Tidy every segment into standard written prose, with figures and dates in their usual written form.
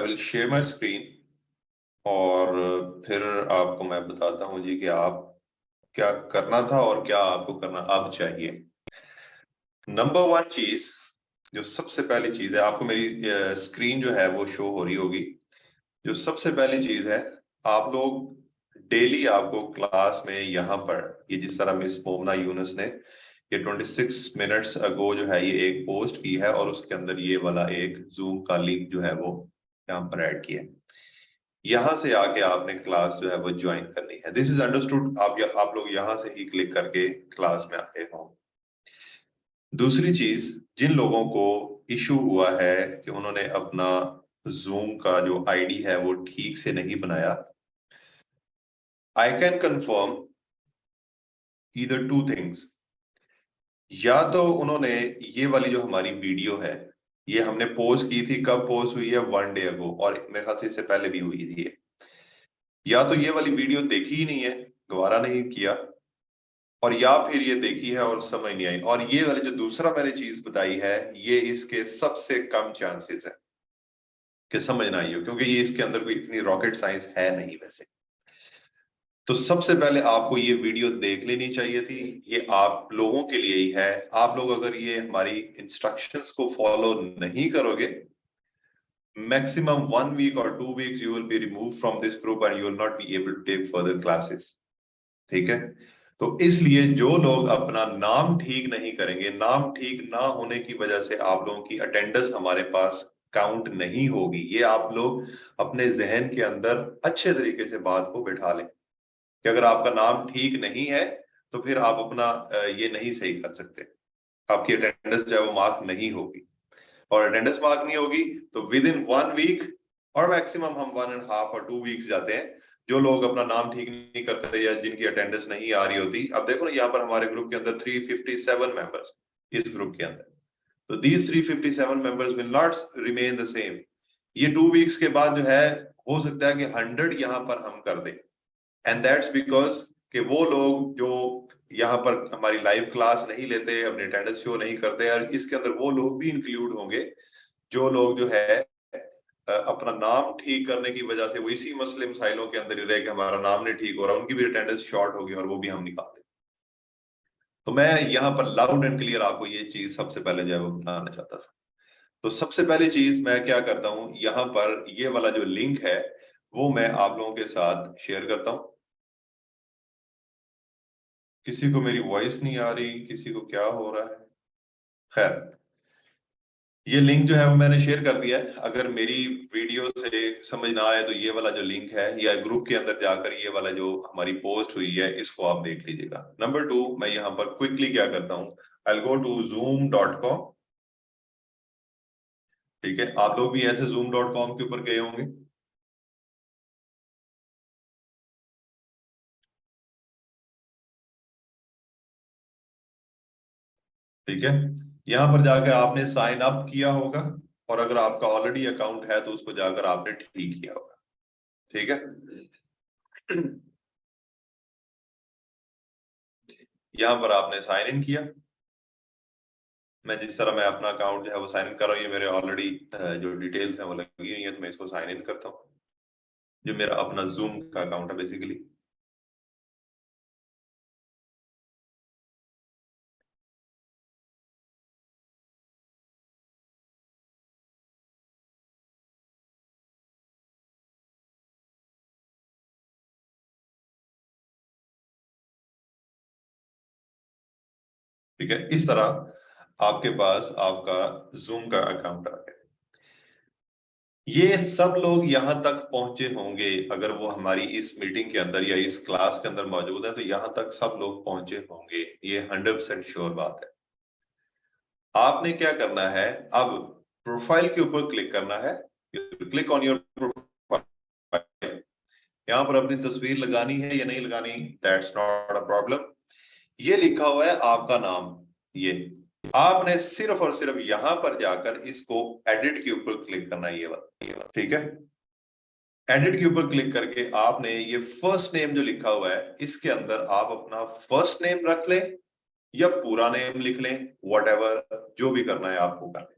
Will share my screen और फिर आपको मैं बताता हूं जी कि आप क्या करना था और क्या आपको करना अब चाहिए। नंबर वन चीज, जो सबसे पहली चीज है, आपको मेरी स्क्रीन जो है वो शो हो रही होगी। जो सबसे पहली चीज है, आप लोग डेली आपको क्लास में यहाँ पर ये जिस तरह मिस मोमना यूनुस ने ये 26 मिनट्स अगो जो है ये एक पोस्ट की है और उसके अंदर ये वाला एक जूम का लिंक जो है वो यहाँ पर ऐड किया है। यहां से आके आपने क्लास जो है वो ज्वाइन करनी है। This is understood. आप लोग यहां से ही क्लिक करके क्लास में आए हो। दूसरी चीज, जिन लोगों को इशू हुआ है कि उन्होंने अपना जूम का जो आईडी है वो ठीक से नहीं बनाया, I can confirm either two things. या तो उन्होंने ये वाली जो हमारी वीडियो है ये हमने पोस्ट की थी, कब पोस्ट हुई है? 1 डे अगो, और मेरे ख्याल से इससे पहले भी हुई थी। या तो ये वाली वीडियो देखी ही नहीं है, गवारा नहीं किया, और या फिर ये देखी है और समझ नहीं आई। और ये वाली जो दूसरा मैंने चीज बताई है ये इसके सबसे कम चांसेस है कि समझ ना आई हो, क्योंकि ये इसके अंदर कोई इतनी रॉकेट साइंस है नहीं वैसे। तो सबसे पहले आपको ये वीडियो देख लेनी चाहिए थी। ये आप लोगों के लिए ही है। आप लोग अगर ये हमारी इंस्ट्रक्शंस को फॉलो नहीं करोगे, मैक्सिमम 1 वीक और 2 weeks you will be remove from this group and you will not be able to take further classes. ठीक है? तो इसलिए जो लोग अपना नाम ठीक नहीं करेंगे, नाम ठीक ना होने की वजह से आप लोगों की अटेंडेंस हमारे पास काउंट नहीं होगी। ये आप लोग अपने जहन के अंदर अच्छे तरीके से बात को बैठा लें कि अगर आपका नाम ठीक नहीं है तो फिर आप अपना ये नहीं सही कर सकते, आपकी अटेंडेंस जो है वो मार्क नहीं होगी। और अटेंडेंस मार्क नहीं होगी तो विद इन 1 वीक और मैक्सिमम हम 1.5 और 2 वीक्स जाते हैं, जो लोग अपना नाम ठीक नहीं करते या जिनकी अटेंडेंस नहीं आ रही होती। अब देखो ना, यहाँ पर हमारे ग्रुप के अंदर 357 मेंबर्स इस ग्रुप के अंदर, तो these 357 members will not remain the same. ये 2 वीक्स के बाद जो है हो सकता है कि 100 यहाँ पर हम कर दें, एंड दैट्स बिकॉज कि वो लोग जो यहाँ पर हमारी लाइव क्लास नहीं लेते, अपने अटेंडेंस शो नहीं करते, और इसके अंदर वो लोग भी इंक्लूड होंगे जो लोग जो है अपना नाम ठीक करने की वजह से वो इसी मसले मसाइलों के अंदर ही रहे कि हमारा नाम नहीं ठीक हो रहा, उनकी भी अटेंडेंस शॉर्ट होगी और वो भी हम निकाल दें। तो मैं यहाँ पर लाउड एंड क्लियर आपको ये चीज सबसे पहले जो है वो बताना चाहता था। तो सबसे पहली चीज मैं क्या करता हूँ, यहाँ पर ये वाला जो लिंक है वो मैं आप लोगों के साथ शेयर करता हूँ। किसी को मेरी वॉइस नहीं आ रही, किसी को क्या हो रहा है? खैर, ये लिंक जो है वो मैंने शेयर कर दिया है। अगर मेरी वीडियो से समझ ना आए तो ये वाला जो लिंक है या ग्रुप के अंदर जाकर ये वाला जो हमारी पोस्ट हुई है इसको आप देख लीजिएगा। नंबर 2, मैं यहाँ पर क्विकली क्या करता हूँ, आई गो टू zoom.com। ठीक है, आप लोग भी ऐसे zoom.com के ऊपर गए होंगे। ठीक है, यहाँ पर जाकर आपने साइन अप किया होगा, और अगर आपका ऑलरेडी अकाउंट है तो उसको जाकर आपने ठीक किया होगा। ठीक है, यहाँ पर आपने साइन इन किया। मैं जिस तरह मैं अपना अकाउंट जो है वो साइन इन कर रहा हूँ, ये मेरे ऑलरेडी जो डिटेल्स हैं वो लगी हुई है, तो मैं इसको साइन इन करता हूँ, जो मेरा अपना जूम का अकाउंट है बेसिकली। ठीक है, इस तरह आपके पास आपका जूम का अकाउंट आ गया। ये सब लोग यहां तक पहुंचे होंगे, अगर वो हमारी इस मीटिंग के अंदर या इस क्लास के अंदर मौजूद है तो यहां तक सब लोग पहुंचे होंगे, ये 100% श्योर बात है। आपने क्या करना है, अब प्रोफाइल के ऊपर क्लिक करना है। Click on your profile. यहाँ पर अपनी तस्वीर लगानी है या नहीं लगानी, दैट्स नॉट अ प्रॉब्लम। ये लिखा हुआ है आपका नाम, ये आपने सिर्फ और सिर्फ यहां पर जाकर इसको एडिट के ऊपर क्लिक करना है, ये वाला। ठीक है, एडिट के ऊपर क्लिक करके आपने ये फर्स्ट नेम जो लिखा हुआ है इसके अंदर आप अपना फर्स्ट नेम रख लें या पूरा नेम लिख लें, व्हाटएवर जो भी करना है आपको कर लें।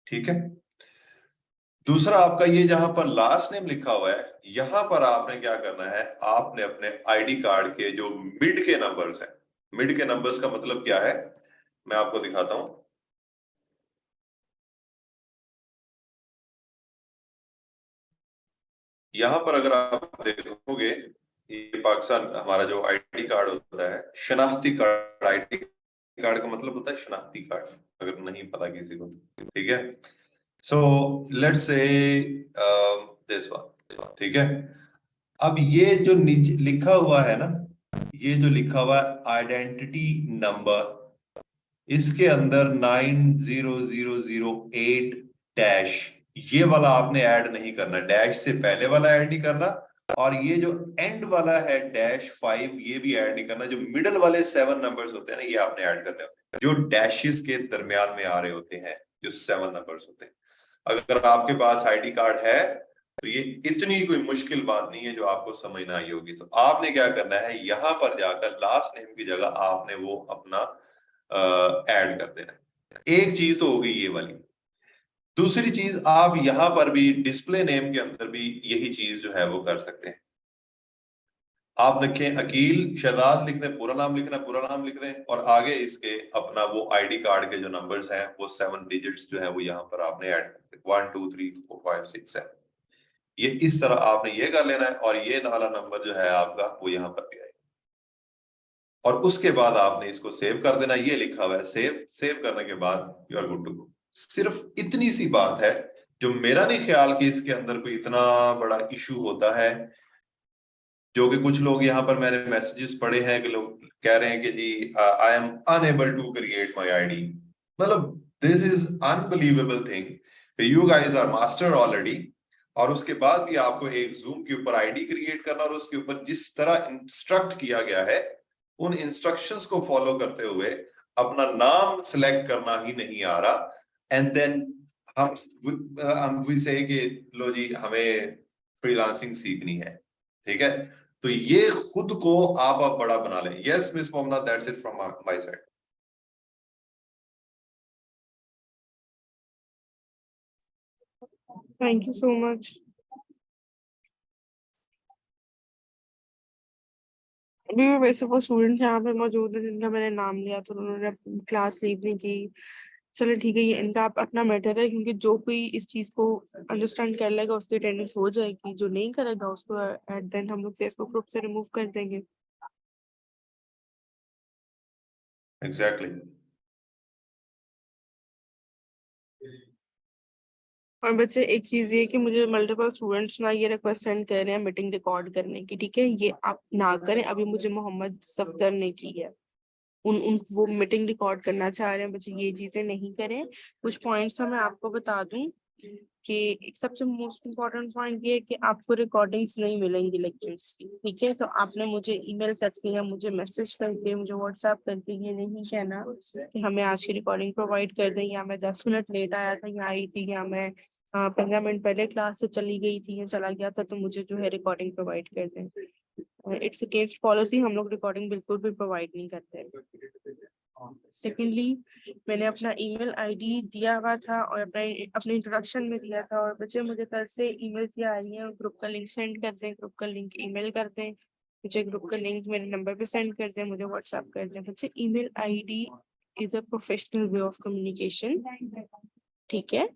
ठीक है, दूसरा आपका ये जहां पर लास्ट नेम लिखा हुआ है, यहां पर आपने क्या करना है, आपने अपने आईडी कार्ड के जो मिड के नंबर्स हैं, मिड के नंबर्स का मतलब क्या है मैं आपको दिखाता हूं। यहां पर अगर आप देखोगे, ये पाकिस्तान हमारा जो आईडी कार्ड होता है, शनाख्ती कार्ड, आईडी कार्ड का मतलब होता है शनाख्ती कार्ड, अगर नहीं पता किसी को, ठीक है। So let's say this one, ठीक है। अब ये जो नीचे लिखा हुआ है ना, ये जो लिखा हुआ है आइडेंटिटी नंबर, इसके अंदर 90008 डैश, ये वाला आपने ऐड नहीं करना, डैश से पहले वाला ऐड नहीं करना, और ये जो एंड वाला है -5, ये भी ऐड नहीं करना। जो मिडल वाले 7 नंबर्स होते हैं ना, ये आपने ऐड करने होते हैं, जो डैशेस के दरमियान में आ रहे होते हैं, जो 7 नंबर्स होते हैं। अगर आपके पास आईडी कार्ड है तो ये इतनी कोई मुश्किल बात नहीं है जो आपको समझ ना आई होगी। तो आपने क्या करना है, यहां पर जाकर लास्ट नेम की जगह आपने वो अपना ऐड कर देना है। एक चीज तो होगी ये वाली। दूसरी चीज, आप यहां पर भी डिस्प्ले नेम के अंदर भी यही चीज जो है वो कर सकते हैं। आप लिखें अकील शहजाद, लिख दें, पूरा नाम लिखना, पूरा नाम लिख दें, और आगे इसके अपना वो आईडी कार्ड के जो नंबर्स हैं वो 7 डिजिट्स जो है वो यहाँ पर आपने ऐड कर दें, 1 2 3 4 5 6 7। ये इस तरह आपने ये कर लेना है, और ये वाला नंबर जो है आपका वो यहाँ पर भी आएगा। और उसके बाद आपने इसको सेव कर देना, ये लिखा हुआ है सेव। सेव करने के बाद you are good to go. सिर्फ इतनी सी बात है, जो मेरा नहीं ख्याल कि इसके अंदर कोई इतना बड़ा इशू होता है। जो कि कुछ लोग यहाँ पर मैंने मैसेजेस पढ़े हैं कि लोग कह रहे हैं कि जी I am unable to create my ID. मतलब this is unbelievable thing, you guys are master already, और उसके बाद भी आपको एक जूम के ऊपर आईडी क्रिएट करना, और उसके ऊपर जिस तरह इंस्ट्रक्ट किया गया है उन इंस्ट्रक्शंस को फॉलो करते हुए अपना नाम सिलेक्ट करना ही नहीं आ रहा। एंड देन हम भी से कि लो जी हमें फ्रीलांसिंग सीखनी है, ठीक है। तो ये खुद को आप बड़ा बना लें। Yes miss मोमना, that's it from my side. Thank you so much. अभी वैसे वो स्टूडेंट यहाँ पे मौजूद है जिनका मैंने नाम लिया, तो उन्होंने क्लास लीव नहीं की। चलो ठीक है, ये इनका अपना मैटर है, क्योंकि जो कोई इस चीज को अंडरस्टैंड कर लेगा उसकी अटेंडेंस हो जाएगी, जो नहीं करेगा उसको एट देन हम लोग फेसबुक ग्रुप से रिमूव कर देंगे। एग्जैक्टली। और बच्चे एक चीज ये कि मुझे मल्टीपल स्टूडेंट्स ना ये रिक्वेस्ट सेंड कर रहे हैं मीटिंग रिकॉर्ड करने की, ठीक है, ये आप ना करें। अभी मुझे मोहम्मद सफदर ने की है, उन उन वो मीटिंग रिकॉर्ड करना चाह रहे हैं बच्चे, ये चीजें नहीं करें। कुछ पॉइंट्स मैं आपको बता दूं कि एक सबसे मोस्ट इम्पोर्टेंट पॉइंट ये है कि आपको रिकॉर्डिंग्स नहीं मिलेंगी लेक्चर्स की, ठीक है। तो आपने मुझे ईमेल करके या मुझे मैसेज करके, मुझे व्हाट्सएप करके ये नहीं कहना कि हमें आज की रिकॉर्डिंग प्रोवाइड कर दें, या मैं 10 मिनट लेट आया था या आई थी, या मैं 15 मिनट पहले क्लास से चली गई थी या चला गया था, तो मुझे जो है रिकॉर्डिंग प्रोवाइड कर दें। इट्स अगेंस्ट पॉलिसी, हम लोग रिकॉर्डिंग बिल्कुल भी प्रोवाइड नहीं करते। सेकेंडली, मैंने अपना ईमेल आईडी दिया हुआ था और अपने इंट्रोडक्शन में दिया था, और बच्चे मुझे कल से ईमेल की आ रही है, ग्रुप का लिंक सेंड कर दें, ग्रुप का लिंक ईमेल कर दें, मुझे ग्रुप का लिंक मेरे नंबर पे सेंड कर दें, मुझे व्हाट्सएप कर दें। बच्चे email ID is a professional way of communication, ठीक है।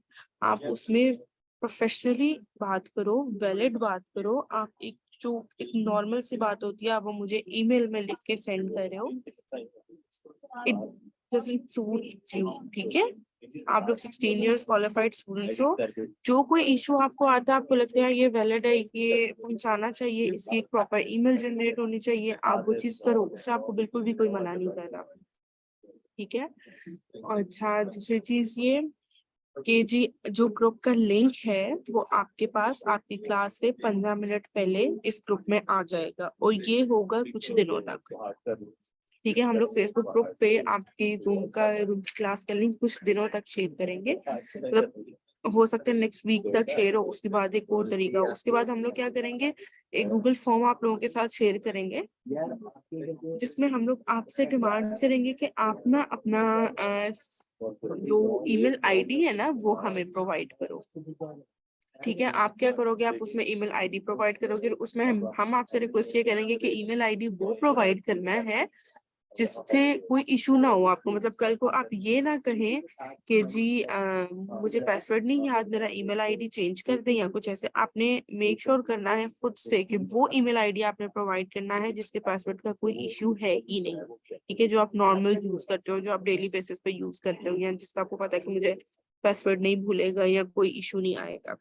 आप उसमें प्रोफेशनली बात करो, वैलिड बात करो। आप एक नॉर्मल सी बात होती है, आप वो मुझे ईमेल में लिख के सेंड कर रहे हो, इट डजंट सूट यू, ठीक है। आप लोग 16 इयर्स क्वालिफाइड स्टूडेंट्स हो। जो कोई इशू आपको आता है, आपको लगता है ये वैलिड है, ये पहुंचाना चाहिए, इसकी एक प्रॉपर ईमेल जनरेट होनी चाहिए, आप वो चीज करो, उससे आपको बिल्कुल भी कोई मना नहीं कर रहा, ठीक है। और अच्छा, दूसरी चीज ये कि जी जो ग्रुप का लिंक है वो आपके पास आपकी क्लास से 15 मिनट पहले इस ग्रुप में आ जाएगा, और ये होगा कुछ दिनों तक, ठीक है। हम लोग फेसबुक ग्रुप पे आपकी रूम क्लास का लिंक कुछ दिनों तक शेयर करेंगे, मतलब हो सकता है नेक्स्ट वीक तक शेयर हो, उसके बाद एक और तरीका हो। उसके बाद हम लोग क्या करेंगे, एक गूगल फॉर्म आप लोगों के साथ शेयर करेंगे, जिसमें हम लोग आपसे डिमांड करेंगे कि आप ना अपना जो ईमेल आईडी है ना वो हमें प्रोवाइड करो, ठीक है, आप क्या करोगे, आप उसमें ईमेल आईडी प्रोवाइड करोगे, उसमें हम आपसे रिक्वेस्ट ये करेंगे कि ईमेल आईडी वो प्रोवाइड करना है जिससे कोई इशू ना हो आपको, मतलब कल को आप ये ना कहें कि जी मुझे पासवर्ड नहीं याद, मेरा ईमेल आईडी चेंज कर दें या कुछ ऐसे। आपने मेक श्योर करना है खुद से कि वो ईमेल आईडी आपने प्रोवाइड करना है जिसके पासवर्ड का कोई इशू है ही नहीं, ठीक है, जो आप नॉर्मल यूज करते हो, जो आप डेली बेसिस पे यूज करते हो, या जिसका आपको पता है कि मुझे पासवर्ड नहीं भूलेगा या कोई इशू नहीं आएगा।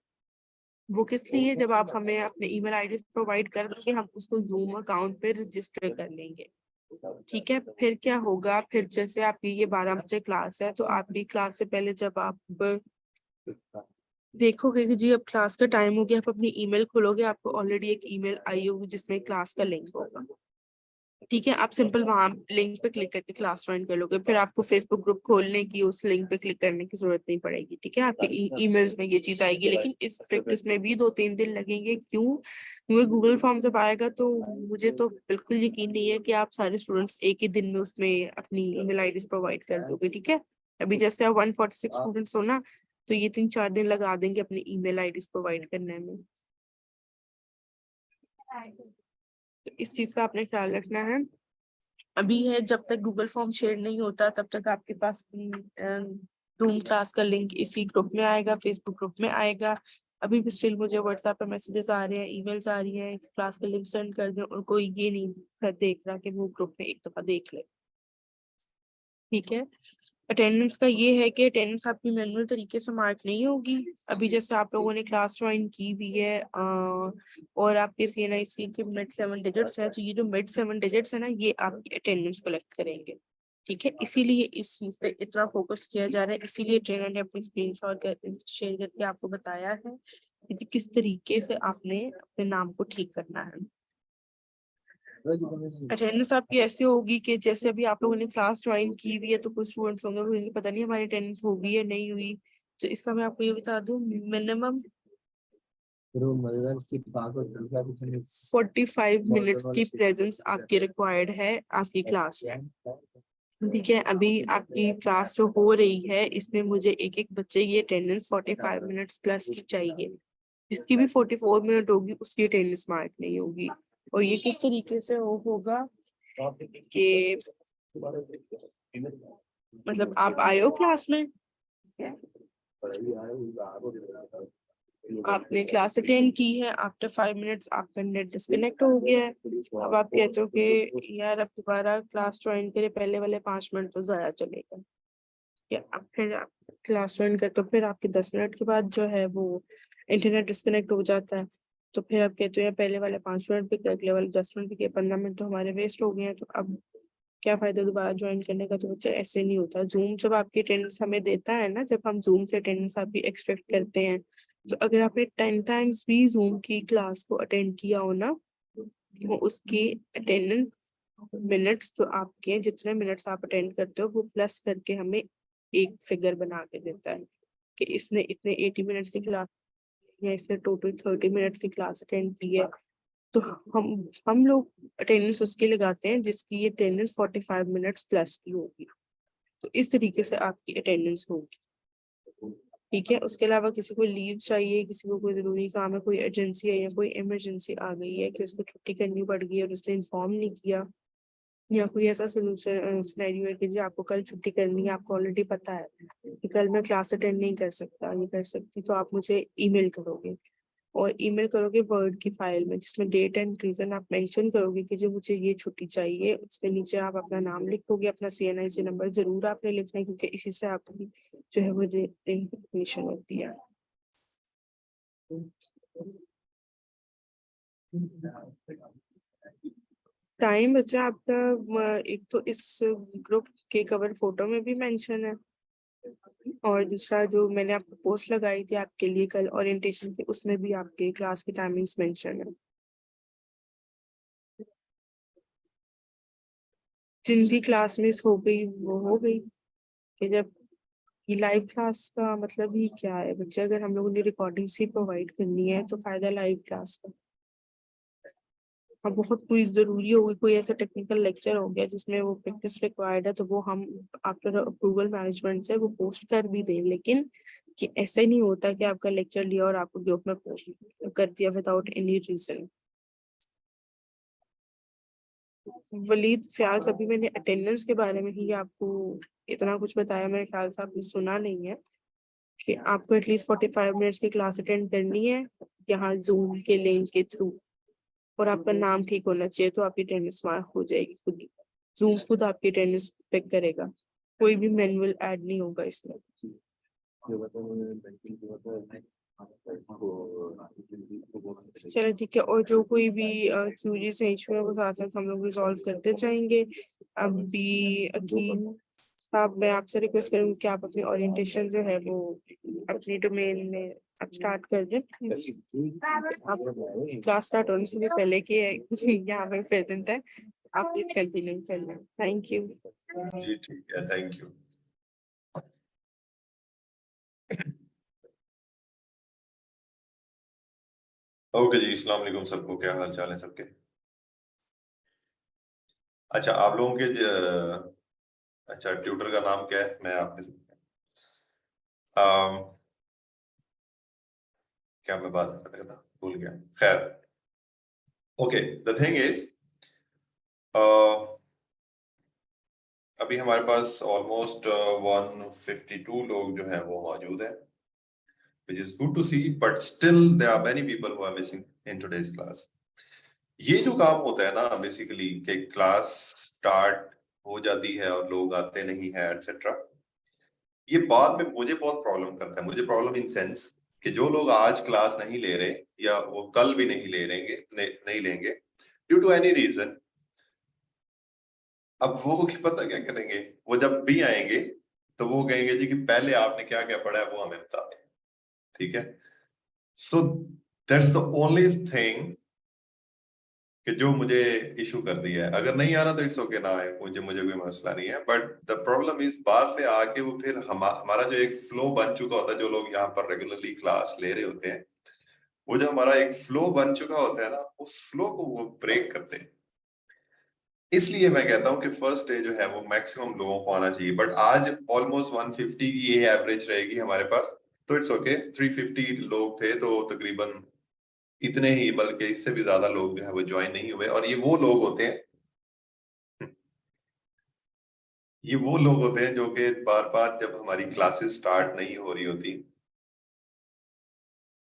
वो किस लिए, जब आप हमें अपने ईमेल आईडी प्रोवाइड कर देंगे हम उसको जूम अकाउंट पे रजिस्टर कर लेंगे। ठीक है, फिर क्या होगा, फिर जैसे आपकी ये 12 बजे क्लास है तो आपकी क्लास से पहले जब आप देखोगे कि जी अब क्लास का टाइम हो गया, आप अपनी ईमेल खोलोगे, आपको ऑलरेडी एक ईमेल आई होगी जिसमें क्लास का लिंक होगा। ठीक है, आप सिंपल वहां लिंक पे क्लिक करके क्लास ज्वाइन कर लोगे, फिर आपको फेसबुक ग्रुप खोलने की उस लिंक पे क्लिक करने की जरूरत नहीं पड़ेगी। ठीक है, आपके ईमेल्स में ये चीज आएगी, लेकिन इस प्रैक्टिस में भी 2-3 दिन लगेंगे। क्यों? क्योंकि गूगल फॉर्म जब आएगा तो मुझे तो बिल्कुल यकीन नहीं है कि आप सारे स्टूडेंट्स एक ही दिन में उसमें अपनी ईमेल आईडी प्रोवाइड कर दोगे। ठीक है, अभी जैसे आप 146 स्टूडेंट्स हो ना, तो ये 3-4 दिन लगा देंगे अपनी ईमेल आईडी प्रोवाइड करने में। तो इस चीज का आपने ख्याल रखना है। अभी है, जब तक गूगल फॉर्म शेयर नहीं होता तब तक आपके पास जूम क्लास का लिंक इसी ग्रुप में आएगा, फेसबुक ग्रुप में आएगा। अभी भी स्टिल मुझे व्हाट्सएप पे मैसेजेस आ रहे हैं, ईमेल्स आ रही हैं, क्लास का लिंक सेंड कर दें, और कोई ये नहीं देख रहा कि वो ग्रुप में एक दफा देख ले। ठीक है, अटेंडेंस का ये है कि अटेंडेंस आपकी मैनुअल तरीके से मार्क नहीं होगी। अभी जैसे आप लोगों ने क्लास ज्वाइन की हुई है और आपके CNIC के मिड 7 डिजिट्स है, तो ये जो मिड 7 डिजिट्स है ना, ये आपकी अटेंडेंस कलेक्ट करेंगे। ठीक है, इसीलिए इस चीज पे इतना फोकस किया जा रहा है, इसीलिए ट्रेनर ने अपनी स्क्रीनशॉट शेयर करके आपको बताया है कि किस तरीके से आपने अपने नाम को ठीक करना है। अटेंडेंस आपकी ऐसी होगी कि जैसे अभी आप लोगों ने क्लास ज्वाइन की हुई है तो कुछ स्टूडेंट्स होंगे वो पता नहीं हमारी अटेंडेंस होगी या नहीं हुई, तो इसका मैं आपको ये बता दूं, मिनिमम 45 मिनट्स की प्रेजेंस आपकी रिक्वायर्ड है आपकी क्लास में। ठीक है, अभी आपकी क्लास जो हो रही है इसमें मुझे एक एक बच्चे की अटेंडेंस 45 मिनट्स प्लस की चाहिए। जिसकी भी 44 मिनट होगी उसकी अटेंडेंस मार्क नहीं होगी। और ये किस तरीके से होगा कि मतलब आप आए हो क्लास में, आपने क्लास अटेंड की है, आफ्टर 5 मिनट्स आपका नेट डिस्कनेक्ट हो गया है, अब आप कहते हो कि यार अब दोबारा क्लास ज्वाइन करे, पहले वाले 5 मिनट तो जाया चलेगा, या अब फिर आप क्लास ज्वाइन कर तो फिर आपके 10 मिनट के बाद जो है वो इंटरनेट डिस्कनेक्ट हो जाता है, तो फिर आप कहते हो यार पहले वाले 5 मिनट पे अगले वाले 10 मिनट पे 15 मिनट तो हमारे वेस्ट हो गए हैं, तो अब क्या फायदा दोबारा ज्वाइन करने का। तो बच्चे ऐसे नहीं होता, जूम जब आपकी अटेंडेंस हमें देता है ना, जब हम जूम से अटेंडेंस आपकी एक्सपेक्ट करते हैं, तो अगर आपने 10 टाइम्स भी जूम की क्लास को अटेंड किया हो ना, तो उसकी अटेंडेंस मिनट्स तो आपके जितने मिनट्स आप अटेंड करते हो वो प्लस करके हमें एक फिगर बना के देता है कि इसने इतने 80 मिनट्स की क्लास या इसने टोटल 30 मिनट्स की क्लास अटेंड की है। तो हम लोग अटेंडेंस उसके लगाते हैं जिसकी अटेंडेंस 45 मिनट्स प्लस की होगी, तो इस तरीके से आपकी अटेंडेंस होगी। ठीक है, उसके अलावा किसी को लीव चाहिए, किसी को कोई जरूरी काम है, कोई एजेंसी है या कोई इमरजेंसी आ गई है कि उसको छुट्टी करनी पड़ गई और उसने इन्फॉर्म नहीं किया, या कोई ऐसा सिनेरियो है कि जी आपको कल छुट्टी करनी है, आपको ऑलरेडी पता है कि कल मैं क्लास अटेंड नहीं कर सकता, नहीं कर सकती, तो आप मुझे ईमेल करोगे, और ईमेल करोगे वर्ड की फाइल में जिसमें डेट एंड रीजन आप मेंशन करोगे कि जो मुझे ये छुट्टी चाहिए, उसके नीचे आप अपना नाम लिखोगे, अपना CNIC नंबर जरूर आपने लिखना है क्योंकि इसी से आपकी जो है वो रिकग्निशन होती है। टाइम बचा आपका एक तो इस ग्रुप के कवर फोटो में भी मेंशन है, और दूसरा जो मैंने आपको पोस्ट लगाई थी आपके लिए कल ओरिएंटेशन की, उसमें भी आपके क्लास की टाइमिंग्स मेंशन है। जिनकी क्लास मिस हो गई वो हो गई, कि जब ये लाइव क्लास का मतलब ही क्या है बच्चे, अगर हम लोगों ने रिकॉर्डिंग ही प्रोवाइड करनी है तो फायदा लाइव क्लास का। हाँ, बहुत कोई जरूरी होगी, कोई ऐसा टेक्निकल लेक्चर हो गया जिसमें वो प्रैक्टिस रिक्वायर्ड है, तो वो हम आफ्टर अप्रूवल मैनेजमेंट से वो पोस्ट कर भी दें। लेकिन कि ऐसे नहीं होता कि आपका लेक्चर लिया और आपको ग्रुप में पोस्ट कर दिया विदाउट एनी रीजन। वलीद फ्याज, अभी मैंने अटेंडेंस के बारे में ही आपको इतना कुछ बताया, मेरे ख्याल से आपने सुना नहीं है कि आपको एटलीस्ट 45 मिनट्स की क्लास अटेंड करनी है यहाँ जूम के लिंक के थ्रू, और आपका नाम ठीक होना चाहिए, तो आपकी अटेंडेंस मार्क हो जाएगी खुद ही। जूम खुद आपकी अटेंडेंस पिक करेगा, कोई भी मैनुअल ऐड नहीं होगा इसमें। चलो ठीक है, और जो कोई भी क्यूरीज है इशू है वो साथ साथ हम लोग रिजॉल्व करते जाएंगे। अभी अकीम साहब, मैं आपसे रिक्वेस्ट करूंगी कि आप अपनी ओरिएंटेशन जो है वो अपनी डोमेन में आप स्टार्ट कर दें। आप क्लास स्टार्ट होने से भी पहले के यहाँ पे प्रेजेंट है, आप प्लीज कंटिन्यू करना। Thank you. जी ठीक है, थैंक यू। ओके जी, अस्सलाम वालेकुम सबको, क्या हाल चाल है सबके? अच्छा, आप लोगों के अच्छा ट्यूटर का नाम क्या है? मैं आपके अम, क्या मैं बात कर रहा था, भूल गया। खैर, ओके, द थिंग इज अभी हमारे पास ऑलमोस्ट 152 लोग जो है वो मौजूद है, which is good to see, but still there are many people who are missing in today's class. ये जो काम होता है ना बेसिकली कि क्लास स्टार्ट हो जाती है और लोग आते नहीं है एटसेट्रा, ये बाद में मुझे बहुत प्रॉब्लम करता है। मुझे प्रॉब्लम इन सेंस कि जो लोग आज क्लास नहीं ले रहे या वो कल भी नहीं ले लेंगे, नहीं लेंगे ड्यू टू एनी रीजन, अब वो पता क्या करेंगे, वो जब भी आएंगे तो वो कहेंगे जी कि पहले आपने क्या क्या पढ़ा है वो हमें बता दें। ठीक है, so that's the only thing कि जो मुझे इशू कर दिया है। अगर नहीं आ रहा तो इट्स ओके ना आए, मुझे कोई मसला नहीं है, बट द प्रॉब्लम इज बाद में आके वो फिर हमारा जो एक फ्लो बन चुका होता है, जो लोग यहाँ पर रेगुलरली क्लास ले रहे होते हैं, वो जो हमारा एक फ्लो बन चुका होता है ना, उस फ्लो को वो ब्रेक करते हैं। इसलिए मैं कहता हूँ कि फर्स्ट डे जो है वो मैक्सिमम लोगों को आना चाहिए, बट आज ऑलमोस्ट 150 की ये एवरेज रहेगी हमारे पास, तो इट्स ओके। 350 लोग थे तो तकरीबन इतने ही, बल्कि इससे भी ज्यादा लोग जो है वो ज्वाइन नहीं हुए, और ये वो लोग होते हैं ये वो लोग होते हैं जो कि बार बार जब हमारी क्लासेस स्टार्ट नहीं हो रही होती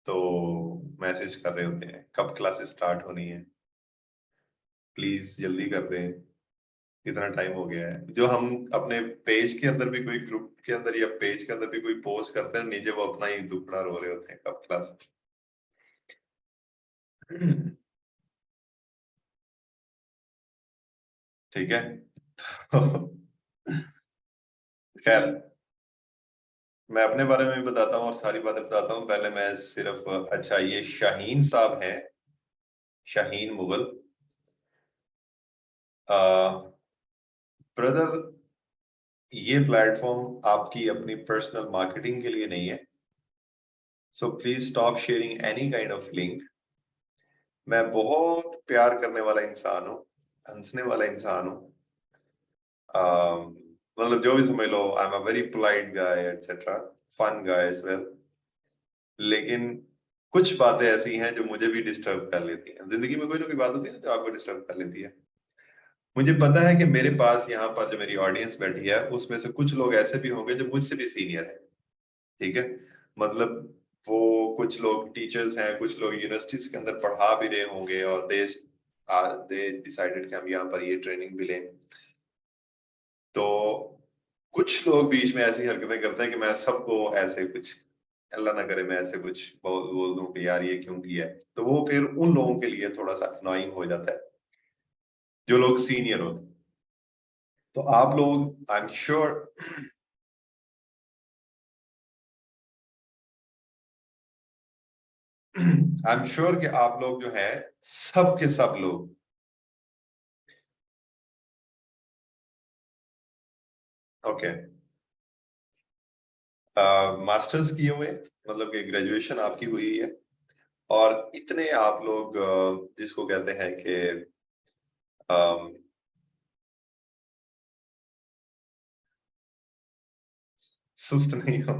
तो मैसेज कर रहे होते हैं कब क्लासेस स्टार्ट होनी है, प्लीज जल्दी कर दें, इतना टाइम हो गया है। जो हम अपने पेज के अंदर भी, कोई ग्रुप के अंदर या पेज के अंदर भी कोई पोस्ट करते हैं, नीचे वो अपना ही दुखड़ा रो रहे होते हैं कब क्लास। ठीक है, तो खैर, मैं अपने बारे में भी बताता हूँ और सारी बातें बताता हूँ। पहले मैं सिर्फ, अच्छा ये शाहीन साहब हैं, शाहीन मुगल। ब्रदर, ये प्लेटफॉर्म आपकी अपनी पर्सनल मार्केटिंग के लिए नहीं है, so please stop sharing any kind of link. मैं बहुत प्यार करने वाला इंसान हूँ, हंसने वाला इंसान हूँ, मतलब जो भी समझ लो, I am a very polite guy etcetera, fun guy as well. लेकिन कुछ बातें ऐसी हैं जो मुझे भी डिस्टर्ब कर लेती हैं। जिंदगी में कोई ना कोई बात होती है ना जो आपको डिस्टर्ब कर लेती है। मुझे पता है कि मेरे पास यहाँ पर जो मेरी ऑडियंस बैठी है उसमें से कुछ लोग ऐसे भी होंगे जो मुझसे भी सीनियर है। ठीक है, मतलब वो कुछ लोग टीचर्स हैं, कुछ लोग यूनिवर्सिटीज के अंदर पढ़ा भी रहे होंगे और दे डिसाइडेड कि हम यहाँ पर ये ट्रेनिंग भी लें। तो कुछ लोग बीच में ऐसी हरकतें करते हैं कि मैं सबको ऐसे कुछ, अल्लाह ना करे मैं ऐसे कुछ बोल दूं कि यार ये क्यों किया है, तो वो फिर उन लोगों के लिए थोड़ा सा अननोइंग हो जाता है जो लोग सीनियर होते हैं। तो आप लोग, I am sure, I am sure कि आप लोग जो है, सब के सब लोग ओके मास्टर्स किए हुए, मतलब कि ग्रेजुएशन आपकी हुई है, और इतने आप लोग जिसको कहते हैं कि सुस्त नहीं हो।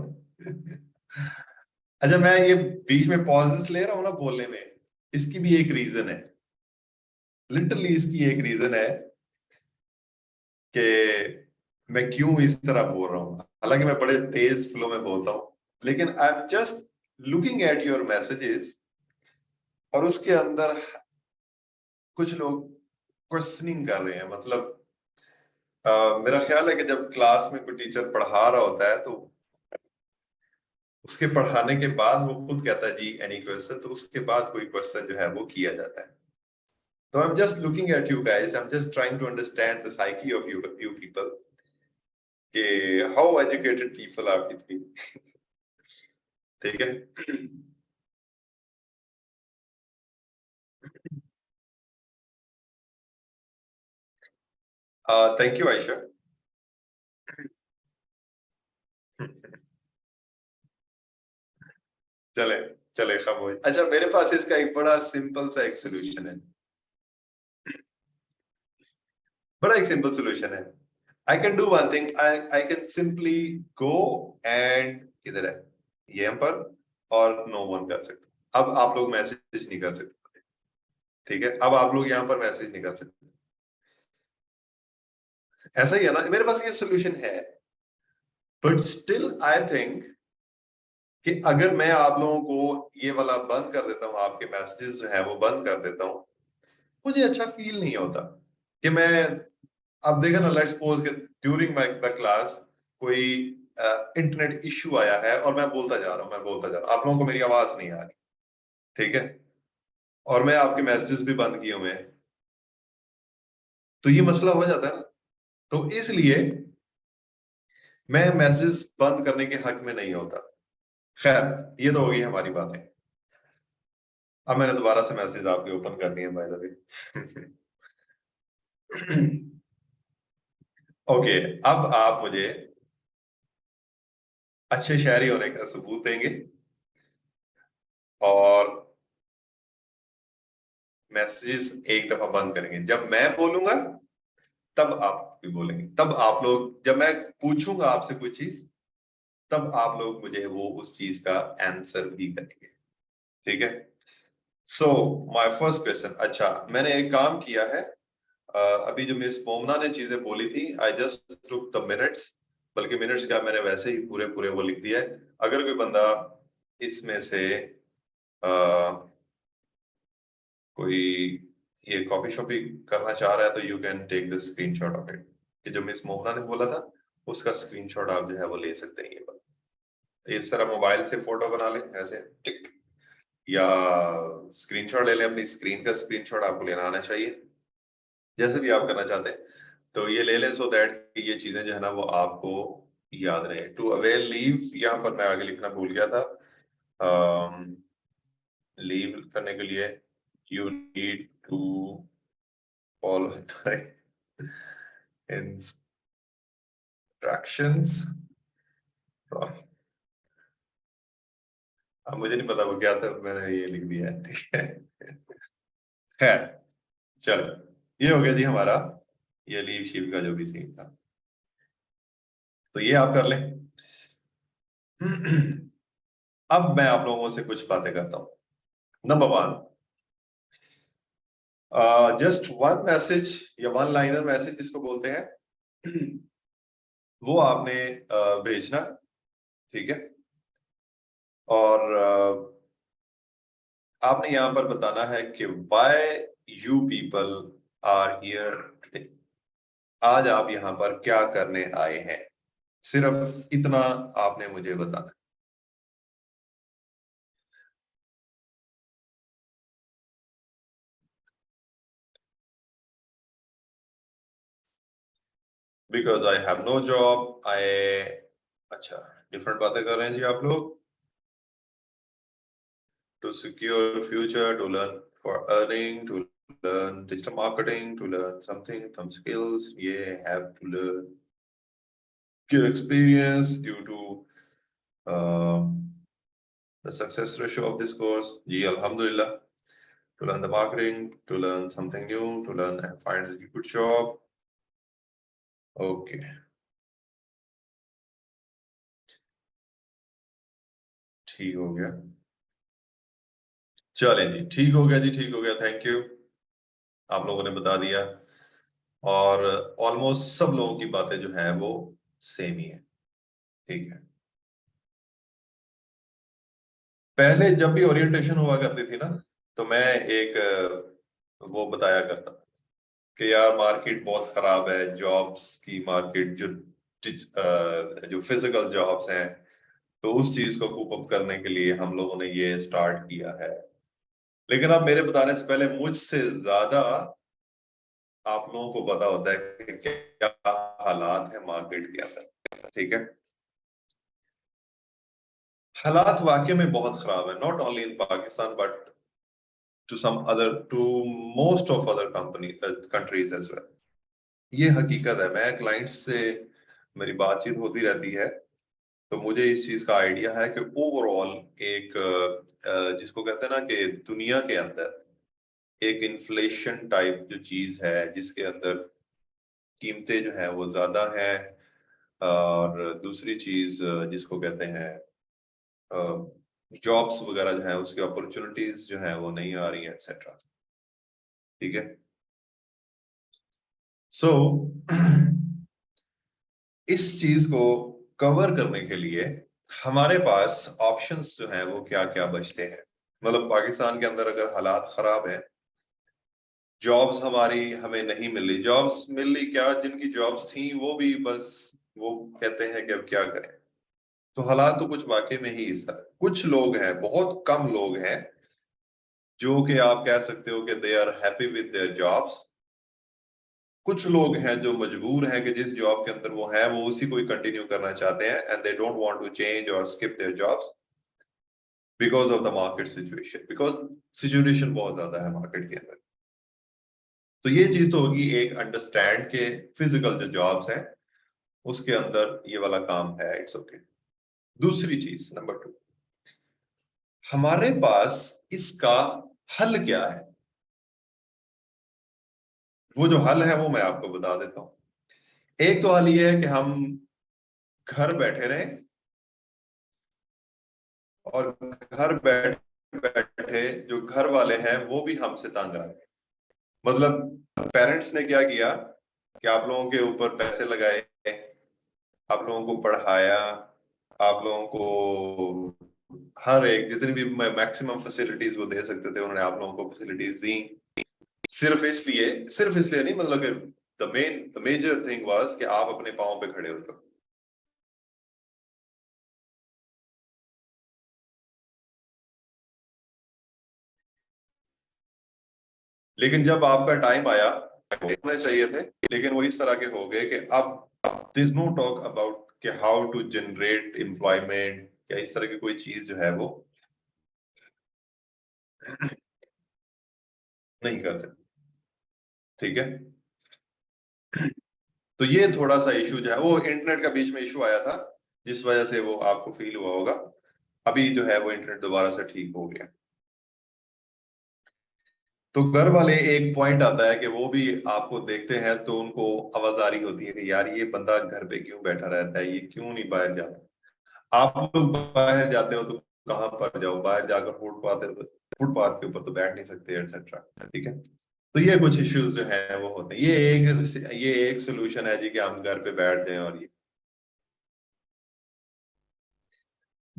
अच्छा, मैं ये बीच में पॉजेस ले रहा हूं ना बोलने में, इसकी भी एक रीजन है, लिटरली इसकी एक रीजन है कि मैं क्यों इस तरह बोल रहा हूँ। हालांकि मैं बड़े तेज फ्लो में बोलता हूँ, लेकिन I am just looking at your messages, और उसके अंदर कुछ लोग क्वेश्चनिंग कर रहे हैं। मतलब मेरा ख्याल है कि जब क्लास में कोई टीचर पढ़ा रहा होता है तो उसके पढ़ाने के बाद वो खुद कहता है जी एनी क्वेश्चन, तो उसके बाद कोई क्वेश्चन जो है वो किया जाता है। तो I am just looking at you guys, I am just trying to understand the psyche of you people, कि how educated people are with me. ठीक है। Thank you Ayesha. चले चले खामोश। अच्छा, मेरे पास इसका एक बड़ा सिंपल सा एक सोल्यूशन है, बड़ा एक सिंपल सोल्यूशन है। आई can do one thing, I can simply go and, किधर है ये यहाँ पर, और नो वन कर सकते। अब आप लोग मैसेज नहीं कर सकते, ठीक है? अब आप लोग यहाँ पर मैसेज नहीं कर सकते। ऐसा ही है ना, मेरे पास ये सोल्यूशन है, बट स्टिल आई थिंक कि अगर मैं आप लोगों को ये वाला बंद कर देता हूँ, आपके मैसेजेस जो है वो बंद कर देता हूँ, मुझे अच्छा फील नहीं होता कि मैं, अब देखा ना, लेट्स सपोज कि ड्यूरिंग माय द क्लास कोई इंटरनेट इश्यू आया है और मैं बोलता जा रहा हूँ, मैं बोलता जा रहा हूँ, आप लोगों को मेरी आवाज नहीं आ रही, ठीक है, और मैं आपके मैसेजेस भी बंद किए हुए हैं, तो ये मसला हो जाता है ना। तो इसलिए मैं मैसेज बंद करने के हक में नहीं होता। खैर, ये तो हो गई हमारी बातें। अब मैंने दोबारा से मैसेज आपके ओपन कर दिए बाय द वे। ओके, अब आप मुझे अच्छे शायरी होने का सबूत देंगे और मैसेजेस एक दफा बंद करेंगे। जब मैं बोलूंगा तब आप भी बोलेंगे, तब आप लोग, जब मैं पूछूंगा आपसे कोई चीज, तब आप लोग मुझे वो उस चीज का आंसर भी करेंगे, ठीक है? So my first question. अच्छा, मैंने एक काम किया है, अभी जो मिस मोमना ने चीजें बोली थी, I just took the minutes, बल्कि मिनट्स का मैंने वैसे ही पूरे पूरे वो लिख दिया है। अगर कोई बंदा इसमें से कोई ये कॉपी शॉपी करना चाह रहा है तो you can take the screenshot of it, कि जो मिस मोहना ने बोला था उसका स्क्रीनशॉट आप जो है वो ले सकते हैं। ये बात, इस तरह मोबाइल से फोटो बना ले ऐसे टिक, या स्क्रीनशॉट ले लें, अपनी स्क्रीन का स्क्रीनशॉट आपको लेना आना चाहिए, जैसे भी आप करना चाहते हैं तो ये ले लें, सो दैट ये चीजें जो है ना वो आपको याद रहे। टू अवेल लीव, यहाँ पर मैं आगे लिखना भूल गया था, लीव करने के लिए you need to follow instructions. अब मुझे नहीं पता वो क्या था, मैंने ये लिख दिया है, ठीक है। खैर, चलो, ये हो गया जी हमारा ये लीव शीव का जो भी सीन था, तो ये आप कर लें। अब मैं आप लोगों से कुछ बातें करता हूं। Number one, just one message या वन लाइनर मैसेज जिसको बोलते हैं, वो आपने भेजना, ठीक है? और आपने यहां पर बताना है कि why you people are here today, आज आप यहां पर क्या करने आए हैं, सिर्फ इतना आपने मुझे बताना। Because I have no job, I, अच्छा, डिफरेंट बातें कर रहे हैं जी आप लोग। To secure future, to learn for earning, to learn digital marketing, to learn something, some skills, yeah, have to learn, get experience due to the success ratio of this course? Ji alhamdulillah. To learn the marketing, to learn something new, to learn and find a good job. Okay. ठीक हो गया, चलें जी, ठीक हो गया जी, ठीक हो गया, थैंक यू। आप लोगों ने बता दिया और ऑलमोस्ट सब लोगों की बातें जो है वो सेम ही है, ठीक है। पहले जब भी ओरिएंटेशन हुआ करती थी ना, तो मैं एक वो बताया करता कि यार मार्केट बहुत खराब है, जॉब्स की मार्केट जो फिजिकल जॉब्स हैं, तो उस चीज को कूप अप करने के लिए हम लोगों ने ये स्टार्ट किया है। लेकिन अब मेरे बताने से पहले मुझसे ज्यादा आप लोगों को पता होता है कि क्या हालात है मार्केट के अंदर, ठीक है। हालात वाकई में बहुत खराब है, not only in Pakistan but to most of other countries as well. ये हकीकत है, मैं क्लाइंट्स से मेरी बातचीत होती रहती है, तो मुझे इस चीज का आइडिया है कि ओवरऑल एक जिसको कहते हैं ना कि दुनिया के अंदर एक इन्फ्लेशन टाइप जो चीज है, जिसके अंदर कीमतें जो है वो ज्यादा है, और दूसरी चीज जिसको कहते हैं जॉब्स वगैरह जो है उसकी अपॉर्चुनिटीज जो है वो नहीं आ रही है, एक्सेट्रा, ठीक है। सो इस चीज को कवर करने के लिए हमारे पास ऑप्शंस जो है वो क्या क्या बचते हैं। मतलब पाकिस्तान के अंदर अगर हालात खराब है, जॉब्स हमारी हमें नहीं मिल रही, जॉब्स मिल रही क्या, जिनकी जॉब्स थी वो भी बस वो कहते हैं कि अब क्या करें। तो हालात तो कुछ वाकई में ही इस तरह, कुछ लोग हैं, बहुत कम लोग हैं जो कि आप कह सकते हो कि they are happy with their jobs. कुछ लोग हैं जो मजबूर हैं कि जिस जॉब के अंदर वो है वो उसी को ही कंटिन्यू करना चाहते हैं, and they don't want to change और skip their jobs because of the market situation, because situation बहुत ज्यादा है मार्केट के अंदर। तो ये चीज तो होगी एक अंडरस्टैंड के फिजिकल जो जॉब्स हैं उसके अंदर ये वाला काम है, इट्स ओके। दूसरी चीज नंबर 2, हमारे पास इसका हल क्या है। वो जो हल है वो मैं आपको बता देता हूं। एक तो हल ये है कि हम घर बैठे रहें, और घर बैठे बैठे जो घर वाले हैं वो भी हमसे तंग आ रहे। मतलब पेरेंट्स ने क्या किया कि आप लोगों के ऊपर पैसे लगाए, आप लोगों को पढ़ाया, आप लोगों को हर एक जितनी भी मैक्सिमम फैसिलिटीज वो दे सकते थे उन्होंने आप लोगों को फैसिलिटीज दी। सिर्फ इसलिए नहीं, मतलब कि द मेजर थिंग वाज कि आप अपने पाँव पे खड़े हो जाओ। लेकिन जब आपका टाइम आया, होने चाहिए थे, लेकिन वो इस तरह के हो गए कि अब दिस नो टॉक अबाउट कि हाउ टू जनरेट एम्प्लॉयमेंट या इस तरह की कोई चीज जो है वो नहीं कर सकते, ठीक है। तो ये थोड़ा सा इशू जो है वो इंटरनेट का बीच में इशू आया था, जिस वजह से वो आपको फील हुआ होगा। अभी जो है वो इंटरनेट दोबारा से ठीक हो गया। तो घर वाले एक पॉइंट आता है कि वो भी आपको देखते हैं तो उनको आवाजदारी होती है कि यार ये बंदा घर पे क्यों बैठा रहता है, ये क्यों नहीं बाहर जाता। आप लोग बाहर जाते हो तो कहाँ पर जाओ, बाहर जाकर फुटपाथ के ऊपर तो बैठ नहीं सकते, एटसेट्रा, ठीक है। तो ये कुछ इश्यूज जो है वो होते हैं। ये एक सोल्यूशन है जी कि हम घर पे बैठ जाएं। और ये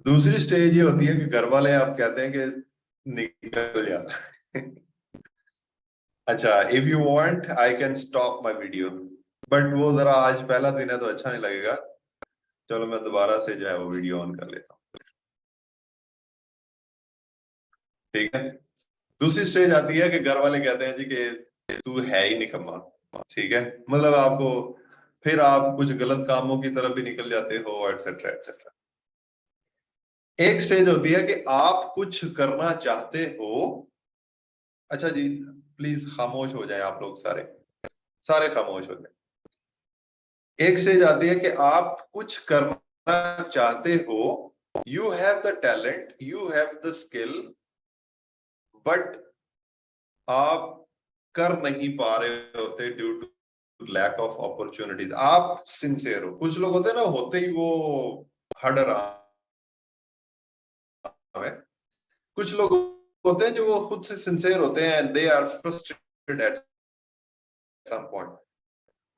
दूसरी स्टेज ये होती है कि घर वाले आप कहते हैं कि निकल जा। अच्छा, if you want I can stop my video, but वो जरा आज पहला दिन है तो अच्छा नहीं लगेगा। चलो मैं दोबारा से जो है वो वीडियो ऑन कर लेता हूँ, ठीक है। दूसरी स्टेज आती है कि घर वाले कहते हैं जी कि तू है ही निकम्मा, ठीक है। मतलब आपको फिर आप कुछ गलत कामों की तरफ भी निकल जाते हो, एटसेट्रा एटसेट्रा। एक स्टेज होती है कि आप कुछ करना चाहते हो। अच्छा जी, प्लीज खामोश हो जाए आप लोग, सारे सारे खामोश हो जाए। एक स्टेज आती है कि आप कुछ करना चाहते हो, you have the talent, you have the skill, but आप कर नहीं पा रहे होते due to lack of opportunities. आप सिंसियर हो, कुछ लोग होते हैं ना, होते ही वो हडर है। कुछ लोग होते हैं जो वो खुद से सिंसियर होते हैं and they are frustrated at some point,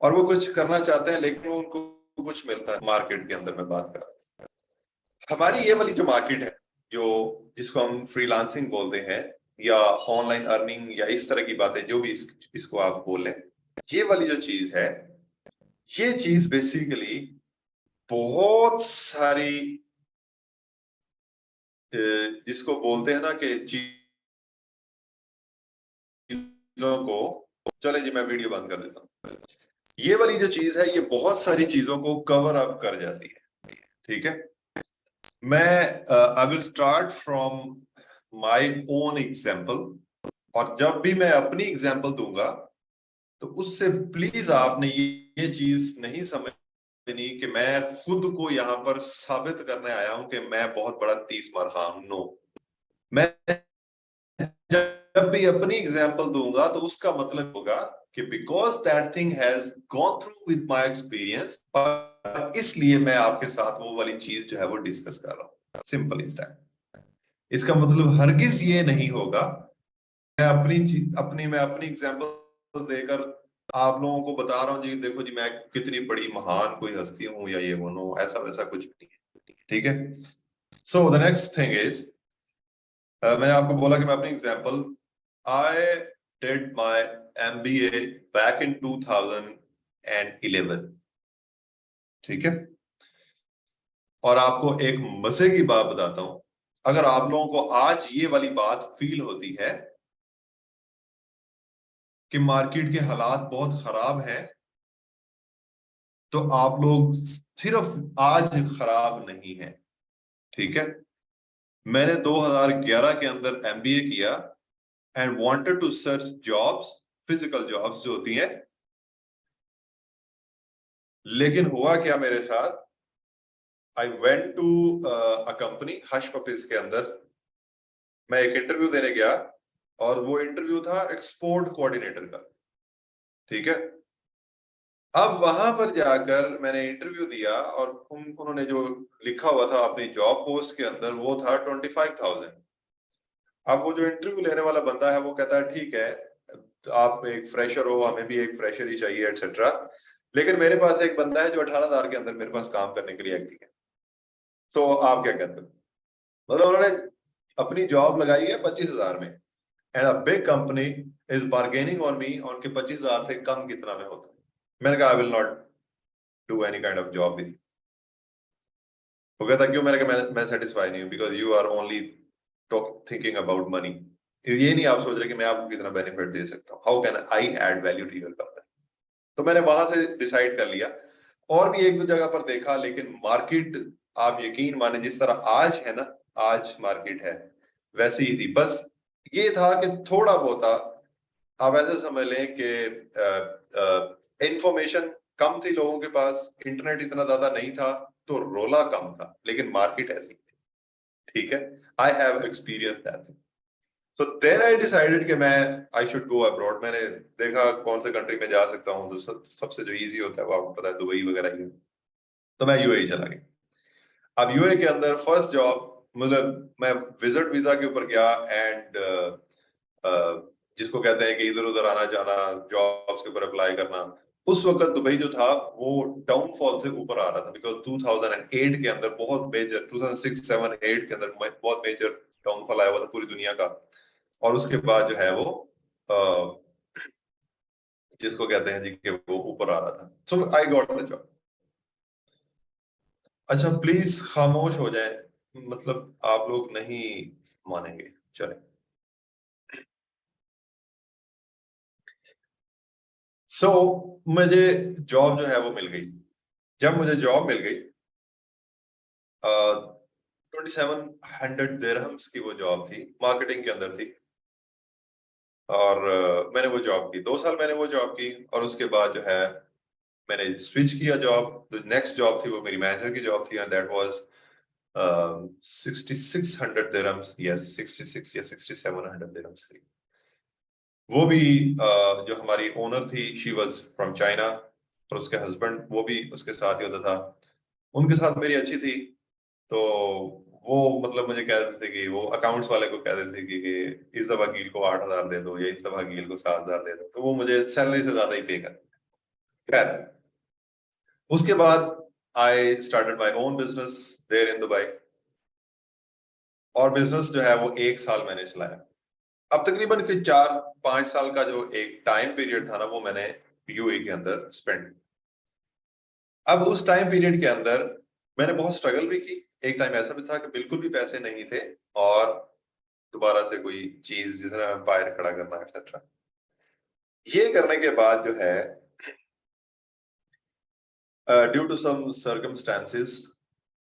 और वो कुछ करना चाहते हैं लेकिन उनको कुछ मिलता है। मार्केट के अंदर मैं बात कर रहा हूं, हमारी ये वाली जो मार्केट है, जो जिसको हम फ्रीलांसिंग बोलते हैं या ऑनलाइन अर्निंग या इस तरह की बातें, जो भी इसको आप बोलें, ये वाली जो चीज है, ये चीज बेसिकली बहुत सारी जिसको बोलते हैं ना कि चीजों को, चले जी मैं वीडियो बंद कर देता हूँ। ये वाली जो चीज है, ये बहुत सारी चीजों को कवर अप कर जाती है, ठीक है। मैं I will start from my own example, और जब भी मैं अपनी एग्जांपल दूंगा तो उससे प्लीज आपने ये चीज नहीं समझनी कि मैं खुद को यहाँ पर साबित करने आया हूं कि मैं बहुत बड़ा 30 मरहा हूं। नो, मैं जब भी अपनी एग्जांपल दूंगा तो उसका मतलब होगा कि because that thing has gone through with my experience, और इसलिए मैं आपके साथ वो वाली चीज जो है वो डिस्कस कर रहा हूँ। Simple is that. इसका मतलब हरगिज ये नहीं होगा मैं अपनी एग्जांपल देकर आप लोगों को बता रहा हूँ जी देखो जी मैं कितनी बड़ी महान कोई हस्ती हूँ या ये वो, नो, ऐसा वैसा कुछ नहीं है, ठीक है। So the next thing is, मैंने आपको बोला कि मैं अपनी example, I did my MBA back in 2011, ठीक है। और आपको एक मजे की बात बताता हूं, अगर आप लोगों को आज ये वाली बात फील होती है कि मार्केट के हालात बहुत खराब हैं, तो आप लोग सिर्फ आज खराब नहीं है, ठीक है। मैंने 2011 के अंदर एमबीए किया and wanted to search jobs, physical jobs जो होती हैं, लेकिन हुआ क्या मेरे साथ, I went to a company Hush Puppies के अंदर, मैं एक इंटरव्यू देने गया और वो इंटरव्यू था एक्सपोर्ट कोऑर्डिनेटर का, ठीक है। अब वहां पर जाकर मैंने इंटरव्यू दिया और उन्होंने जो लिखा हुआ था अपनी जॉब पोस्ट के अंदर वो था 25,000। अब वो जो इंटरव्यू लेने वाला बंदा है वो कहता है ठीक है तो आप एक फ्रेशर हो, हमें भी एक फ्रेशर ही चाहिए एटसेट्रा, लेकिन मेरे पास एक बंदा है जो 18,000 के अंदर मेरे पास काम करने के लिए एग्री है, सो आप क्या कहते हो। मतलब उन्होंने अपनी जॉब लगाई है 25,000 में, and a big company is bargaining on me on के 25,000 से कम कितना में होता है। मैंने कहा I will not do any kind of job with. वो कहता क्यों, मैंने कहा मैं सेटिस्फाई नहीं हूँ, because you are only thinking about money. ये नहीं आप सोच रहे कि मैं आपको कितना बेनिफिट दे सकता हूँ, how can I add value to your company. तो मैंने वहां से डिसाइड कर लिया, और भी एक दो जगह पर देखा, लेकिन मार्केट आप यकीन माने जिस तरह आज है ना, आज मार्केट है वैसी ही थी। बस ये था कि थोड़ा बहुत आप ऐसे समझ लें कि इंफॉर्मेशन कम थी लोगों के पास, इंटरनेट इतना ज्यादा नहीं था, तो रोला कम था, लेकिन मार्केट ऐसी थी, ठीक है। I have experience that. So then I decided कि मैं आई शुड गो अब्रॉड। मैंने देखा कौन से कंट्री में जा सकता हूँ, तो सबसे जो इजी होता है वो आपको पता है दुबई वगैरह ही, तो मैं यूएई चला गया। अब यूएई के अंदर फर्स्ट जॉब, मतलब मैं विजिट वीजा के ऊपर गया एंड जिसको कहते हैं कि इधर उधर आना जाना, जॉब्स के ऊपर अप्लाई करना। उस वक्त दुबई जो था वो डाउनफॉल से ऊपर आ रहा था, बिकॉज 2008 के अंदर बहुत मेजर, 2006, 7, 8 के अंदर बहुत मेजर डाउनफॉल आया हुआ था पूरी दुनिया का, और उसके बाद जो है वो जिसको कहते हैं जी कि वो ऊपर आ रहा था। सो आई गॉट द जॉब। अच्छा प्लीज खामोश हो जाए, मतलब आप लोग नहीं मानेंगे, चले। सो मुझे जॉब जो है वो मिल गई। जब मुझे जॉब मिल गई, 2700 दिरहम्स की वो जॉब थी, मार्केटिंग के अंदर थी, और मैंने वो जॉब की 2 साल, मैंने वो जॉब की, और उसके बाद जो है मैंने स्विच किया जॉब। तो नेक्स्ट जॉब थी वो मेरी मैनेजर की जॉब थी, and that was 6600 dirhams, yes 66 या 6700 dirhams थी। वो भी जो हमारी ओनर थी, शी वाज फ्रॉम चाइना, और उसके हस्बैंड वो भी उसके साथ ही होता था। उनके साथ मेरी अच्छी थी, तो वो मतलब मुझे कह देते थे कि वो अकाउंट्स वाले को कह देते थे कि इस दफा गिल को 8000 दे दो या इस दफा गिल को 7000 दे दो, तो वो मुझे सैलरी से ज्यादा ही पे करते। खैर, उसके बाद I started my own business there in Dubai, और बिजनेस जो है वो 1 साल मैंने चलाया। अब तकरीबन के 4-5 साल का जो एक टाइम पीरियड था ना, वो मैंने यूएई के अंदर स्पेंड। अब उस टाइम पीरियड के अंदर मैंने बहुत स्ट्रगल भी की। एक टाइम ऐसा भी था कि बिल्कुल भी पैसे नहीं थे, और दोबारा से कोई चीज जिसने एम्पायर खड़ा करना एक्सेट्रा। ये करने के बाद जो है, due to some circumstances,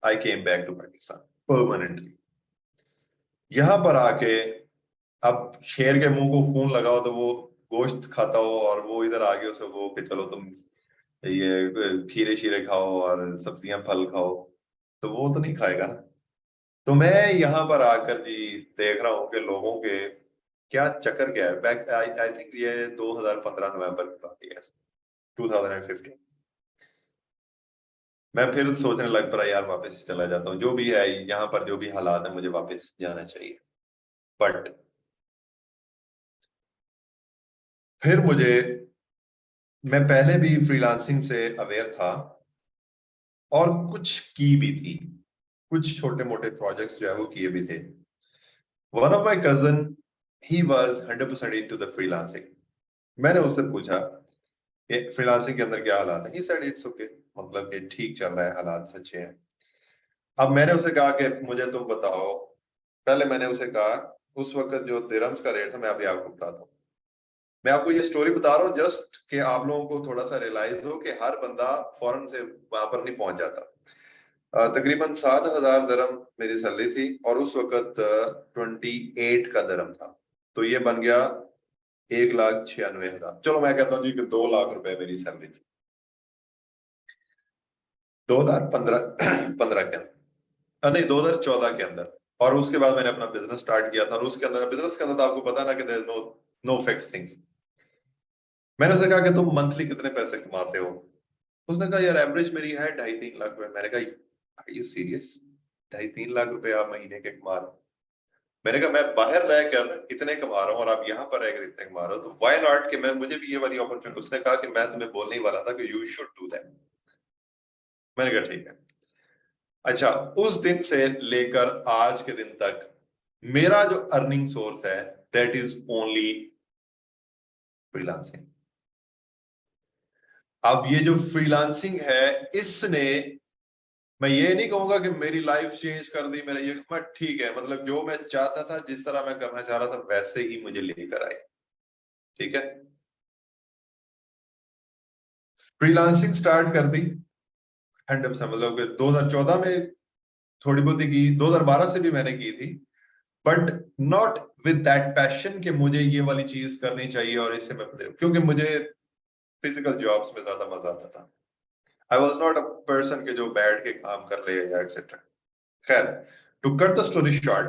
I came back to Pakistan permanently. यहाँ पर आके अब शेर के मुंह को खून लगाओ तो वो गोश्त खाता हो, और वो इधर आगे उसे वो कि चलो तुम ये खीरे शीरे खाओ और सब्जियां फल खाओ, तो वो तो नहीं खाएगा ना। तो मैं यहाँ पर आकर जी देख रहा हूँ कि लोगों के क्या चक्कर क्या है। बैक आई थिंक ये 2015 नवंबर की बात है, 2015। मैं फिर सोचने लग पड़ा, यार वापस चला जाता हूँ, जो भी है यहाँ पर जो भी हालात है मुझे वापस जाना चाहिए। बट फिर मुझे, मैं पहले भी फ्रीलांसिंग से अवेयर था और कुछ की भी थी, कुछ छोटे मोटे प्रोजेक्ट्स जो है वो किए भी थे। One of my cousin, he was 100% into the freelancing. मैंने उससे पूछा कि फ्रीलांसिंग के अंदर क्या हालात है। ही सेड इट्स ओके, मतलब कि ठीक चल रहा है, हालात अच्छे हैं। अब मैंने उसे कहा कि मुझे तुम बताओ। पहले मैंने उसे कहा, उस वक्त जो दिरहम्स का रेट था, मैं अभी आपको बताता हूँ। मैं आपको ये स्टोरी बता रहा हूँ जस्ट कि आप लोगों को थोड़ा सा रियलाइज हो कि हर बंदा फौरन से वहां पर नहीं पहुंच जाता। तकरीबन 7000 दरम मेरी सैलरी थी, और उस वक्त 28 का दरम था, तो ये बन गया 1,96,000। चलो मैं कहता हूँ जी कि 2 लाख रुपए मेरी सैलरी थी 2015 15 के अंदर, नहीं 2014 के अंदर। और उसके बाद मैंने अपना बिजनेस स्टार्ट किया था, और उसके अंदर बिजनेस के अंदर तो आपको पता ना कि there is no no fix things. मैंने उसे कहा कि तुम मंथली कितने पैसे कमाते हो। उसने कहा यार एवरेज मेरी है 2.5-3 लाख रुपए। मैंने कहा आर यू सीरियस, 2.5-3 लाख रुपए आप महीने के कमा रहे हो? मैंने कहा मैं बाहर रहकर इतने कमा रहा हूँ और आप यहाँ पर रहकर इतने कमा रहे हो, तो व्हाई नॉट कि मैं, मुझे भी ये वाली अपॉर्चुनिटी। उसने कहा कि मैं तुम्हें बोलने ही वाला था कि यू शुड डू दैट। मैंने कहा ठीक है। अच्छा, उस दिन से लेकर आज के दिन तक मेरा जो अर्निंग सोर्स है दैट इज ओनली फ्रीलांसिंग। अब ये जो फ्रीलांसिंग है, इसने, मैं ये नहीं कहूंगा कि मेरी लाइफ चेंज कर दी, मेरा ये, मैं ठीक है, मतलब जो मैं चाहता था, जिस तरह मैं करना चाह रहा था, वैसे ही मुझे लेकर आए। ठीक है, फ्रीलांसिंग स्टार्ट कर दी 100%, मतलब कि 2014 में थोड़ी बहुत ही की, 2012 से भी मैंने की थी, but not with that passion कि मुझे ये वाली चीज करनी चाहिए और इसे मैं, क्योंकि मुझे फिजिकल जॉब्स में ज्यादा मजा आता था। I was not a person के जो बैठ के काम कर रहे हैं या एक्सेट्रा। खैर, to cut the story short,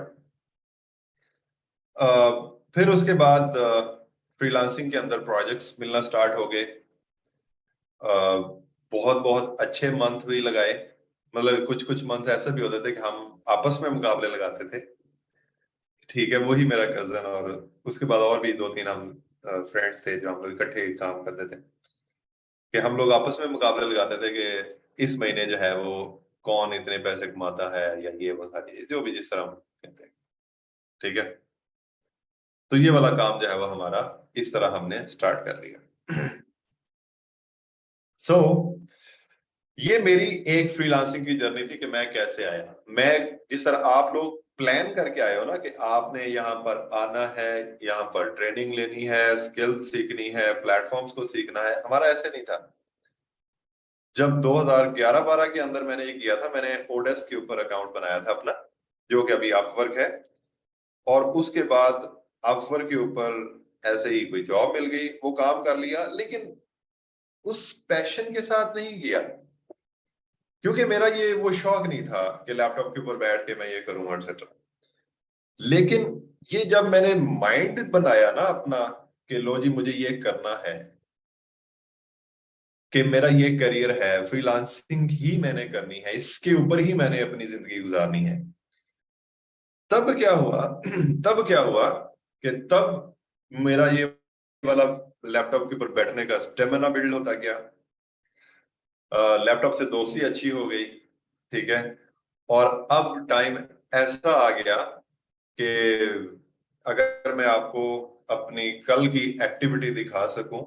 फिर उसके बाद फ्रीलांसिंग के अंदर प्रोजेक्ट्स मिलना स्टार्ट हो गए। बहुत बहुत अच्छे मंथ भी लगाए, मतलब कुछ कुछ मंथ ऐसे भी होते थे कि हम आपस में मुकाबले लगाते थे। ठीक है, वही मेरा कजन, और उसके बाद और भी 2-3 हम फ्रेंड्स थे जो हम लोग इकट्ठे काम करते थे, कि हम लोग आपस में मुकाबले लगाते थे कि इस महीने जो है वो कौन इतने पैसे कमाता है, या ये वो सारी जो भी जिस तरह हम कहते हैं। ठीक है, तो ये वाला काम जो है वो हमारा इस तरह हमने स्टार्ट कर लिया। सो ये मेरी एक फ्रीलांसिंग की जर्नी थी कि मैं कैसे आया। मैं, जिस तरह आप लोग प्लान करके आए हो ना कि आपने यहाँ पर आना है, यहाँ पर ट्रेनिंग लेनी है, स्किल्स सीखनी है, प्लेटफॉर्म्स को सीखना है, हमारा ऐसे नहीं था। जब 2011-12 के अंदर मैंने ये किया था, मैंने ओडेस्क के ऊपर अकाउंट बनाया था अपना, जो कि अभी अपवर्क है। और उसके बाद अपवर्क के ऊपर ऐसे ही कोई जॉब मिल गई, वो काम कर लिया, लेकिन उस पैशन के साथ नहीं किया। क्योंकि मेरा ये वो शौक नहीं था कि लैपटॉप के ऊपर बैठ के मैं ये करूंगा एक्सेट्रा। लेकिन ये जब मैंने माइंड बनाया ना अपना कि लो जी मुझे ये करना है, कि मेरा ये करियर है, फ्रीलांसिंग ही मैंने करनी है, इसके ऊपर ही मैंने अपनी जिंदगी गुजारनी है, तब क्या हुआ तब क्या हुआ कि तब मेरा ये वाला लैपटॉप के ऊपर बैठने का स्टेमिना बिल्ड होता गया, लैपटॉप से दोस्ती अच्छी हो गई, ठीक है। और अब टाइम ऐसा आ गया कि अगर मैं आपको अपनी कल की एक्टिविटी दिखा सकूं,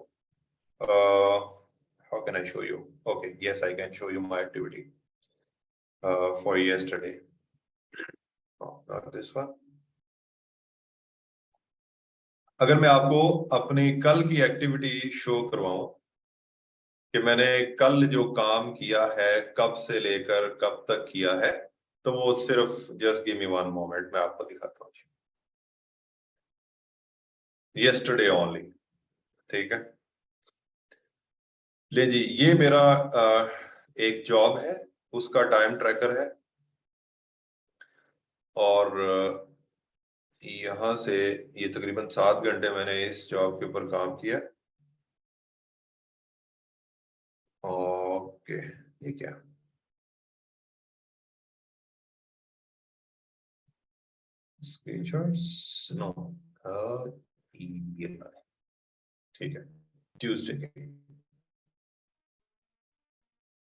how can I show you? Okay, yes I can show you my activity for yesterday, not this one. अगर मैं आपको अपनी कल की एक्टिविटी शो करवाऊं कि मैंने कल जो काम किया है कब से लेकर कब तक किया है, तो वो सिर्फ just give me one moment, मैं आपको दिखाता हूँ। यस्टरडे ओनली, ठीक है। ले जी, ये मेरा एक जॉब है, उसका टाइम ट्रैकर है, और यहां से ये तकरीबन 7 घंटे मैंने इस जॉब के ऊपर काम किया। ओके, ये क्या, स्क्रीनशॉट्स? नो, ये वाला, ठीक है, ट्यूसडे के,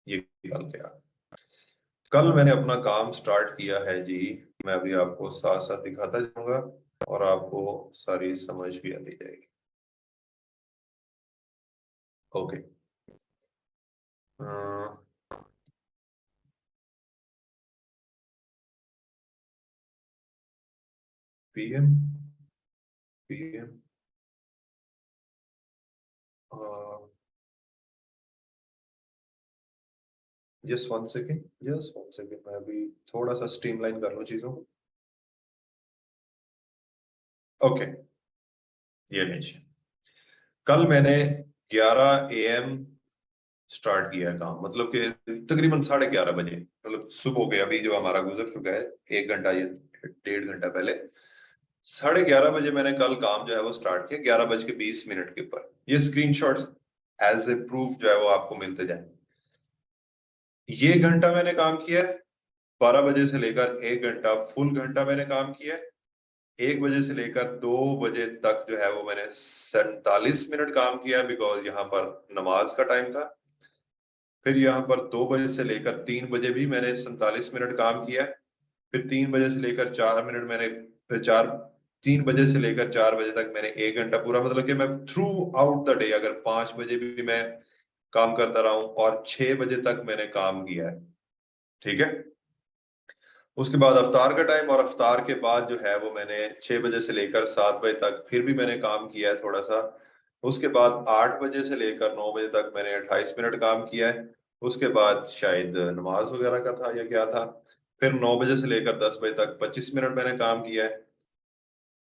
ये कल क्या, कल मैंने अपना काम स्टार्ट किया है जी। मैं अभी आपको साथ साथ दिखाता जाऊंगा और आपको सारी समझ भी आती जाएगी। Okay, PM PM, just one second, just one second, मैं अभी थोड़ा सा स्ट्रीमलाइन कर लूं चीजों को। ओके, ये लीजिए, कल मैंने 11 AM स्टार्ट किया है काम, मतलब कि तकरीबन 11:30 बजे, मतलब सुबह के, अभी जो हमारा गुजर चुका है 1 घंटा, ये 1.5 घंटा पहले, 11:30 बजे मैंने कल काम जो है वो स्टार्ट किया, 11:20 के ऊपर। ये स्क्रीनशॉट्स एज ए प्रूफ जो है वो आपको मिलते जाए। ये घंटा मैंने काम किया है, 12 बजे से लेकर 1 घंटा फुल घंटा मैंने काम किया है। 1 बजे से लेकर 2 बजे तक जो है वो मैंने 47 मिनट काम किया, बिकॉज यहाँ पर नमाज का टाइम था। फिर यहाँ पर 2 बजे से लेकर 3 बजे भी मैंने 47 मिनट काम किया है। फिर 3 बजे से लेकर 4 मिनट मैंने, फिर 3 बजे से लेकर 4 बजे तक मैंने 1 घंटा पूरा, मतलब कि मैं थ्रू आउट द डे, अगर 5 बजे भी मैं काम करता रहा हूं, और 6 बजे तक मैंने काम किया है, ठीक है। उसके बाद अफ्तार का टाइम, और अफ्तार के बाद जो है वो मैंने 6 बजे से लेकर 7 बजे तक फिर भी मैंने काम किया है थोड़ा सा। उसके बाद 8 बजे से लेकर 9 बजे तक मैंने 28 मिनट काम किया है। उसके बाद शायद नमाज वगैरह का था या क्या था। फिर 9 बजे से लेकर 10 बजे तक 25 मिनट मैंने काम किया है।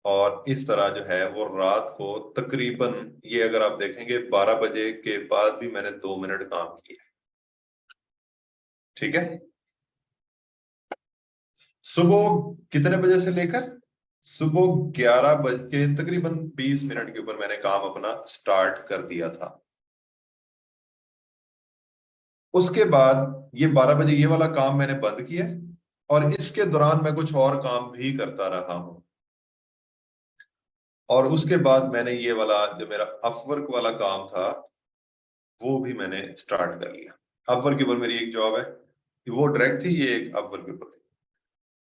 और इस तरह जो है वो रात को तकरीबन, ये अगर आप देखेंगे 12 बजे के बाद भी मैंने 2 मिनट काम किया है, ठीक है। सुबह कितने बजे से लेकर, सुबह 11 बज के तकरीबन 20 मिनट के ऊपर मैंने काम अपना स्टार्ट कर दिया था। उसके बाद ये 12 बजे ये वाला काम मैंने बंद किया, और इसके दौरान मैं कुछ और काम भी करता रहा हूं। और उसके बाद मैंने ये वाला जो मेरा अपवर्क वाला काम था वो भी मैंने स्टार्ट कर लिया। अपवर्क के ऊपर मेरी एक जॉब है, वो डायरेक्ट थी, ये एक अपवर्क के ऊपर थी।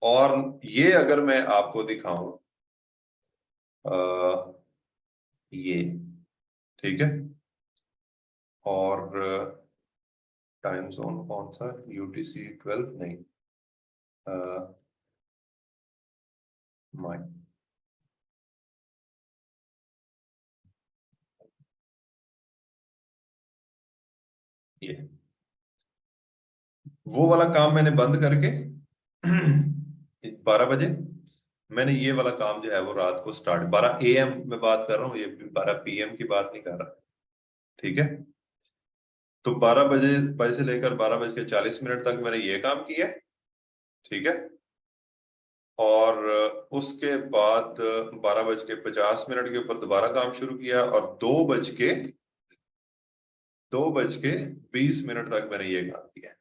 और ये अगर मैं आपको दिखाऊं, ये, ठीक है। और टाइम जोन कौन सा, UTC 12 नहीं, माइन, ये वो वाला काम मैंने बंद करके 12 बजे मैंने ये वाला काम जो है वो रात को स्टार्ट, 12 AM में बात कर रहा हूँ, ये 12 PM की बात नहीं कर रहा, ठीक है। तो 12 बजे से लेकर 12:40 तक मैंने ये काम किया है, ठीक है। और उसके बाद 12:50 के ऊपर दोबारा काम शुरू किया और 2:20 तक मैंने ये काम किया।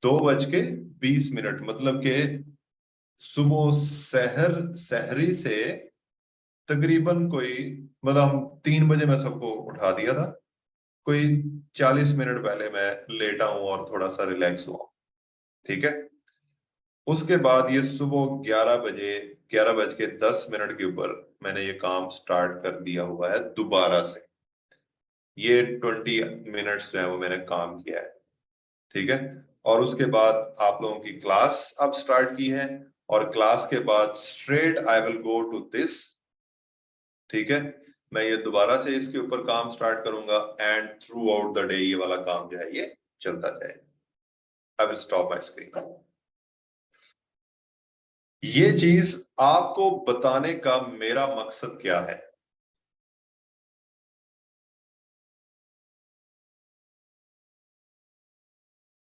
2:20 मतलब कि सुबह सहरी से तकरीबन कोई, मतलब हम 3 बजे मैं सबको उठा दिया था, कोई 40 मिनट पहले मैं लेटा हूं और थोड़ा सा रिलैक्स हुआ, ठीक है। उसके बाद ये सुबह 11:10 के ऊपर मैंने ये काम स्टार्ट कर दिया हुआ है दोबारा से। ये 20 मिनट्स जो है वो मैंने काम किया है, ठीक है। और उसके बाद आप लोगों की क्लास अब स्टार्ट की है, और क्लास के बाद straight I will go to this, ठीक है। मैं ये दोबारा से इसके ऊपर काम स्टार्ट करूंगा and through out the day ये वाला काम जो है ये चलता जाए। I will stop my screen. ये चीज आपको बताने का मेरा मकसद क्या है?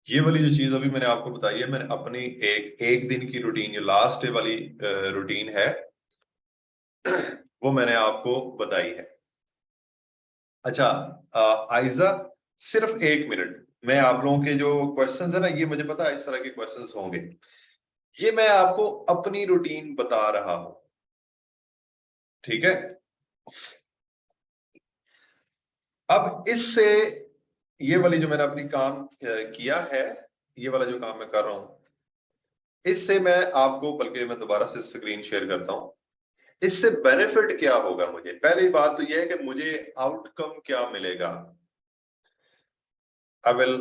ये वाली जो चीज अभी मैंने आपको बताई है, मैंने अपनी एक दिन की रूटीन, ये लास्ट डे वाली रूटीन है, वो मैंने आपको बताई है। अच्छा, आइजा, सिर्फ 1 मिनट, मैं आप लोगों के जो क्वेश्चंस है ना, ये मुझे पता है इस तरह के क्वेश्चंस होंगे, ये मैं आपको अपनी रूटीन बता रहा हूं, ठीक है। अब इससे, ये वाली जो मैंने अपनी काम किया है, ये वाला जो काम मैं कर रहा हूं, इससे मैं आपको, बल्कि मैं दोबारा से स्क्रीन शेयर करता हूं, इससे बेनिफिट क्या होगा मुझे। पहली बात तो यह है कि मुझे आउटकम क्या मिलेगा। I will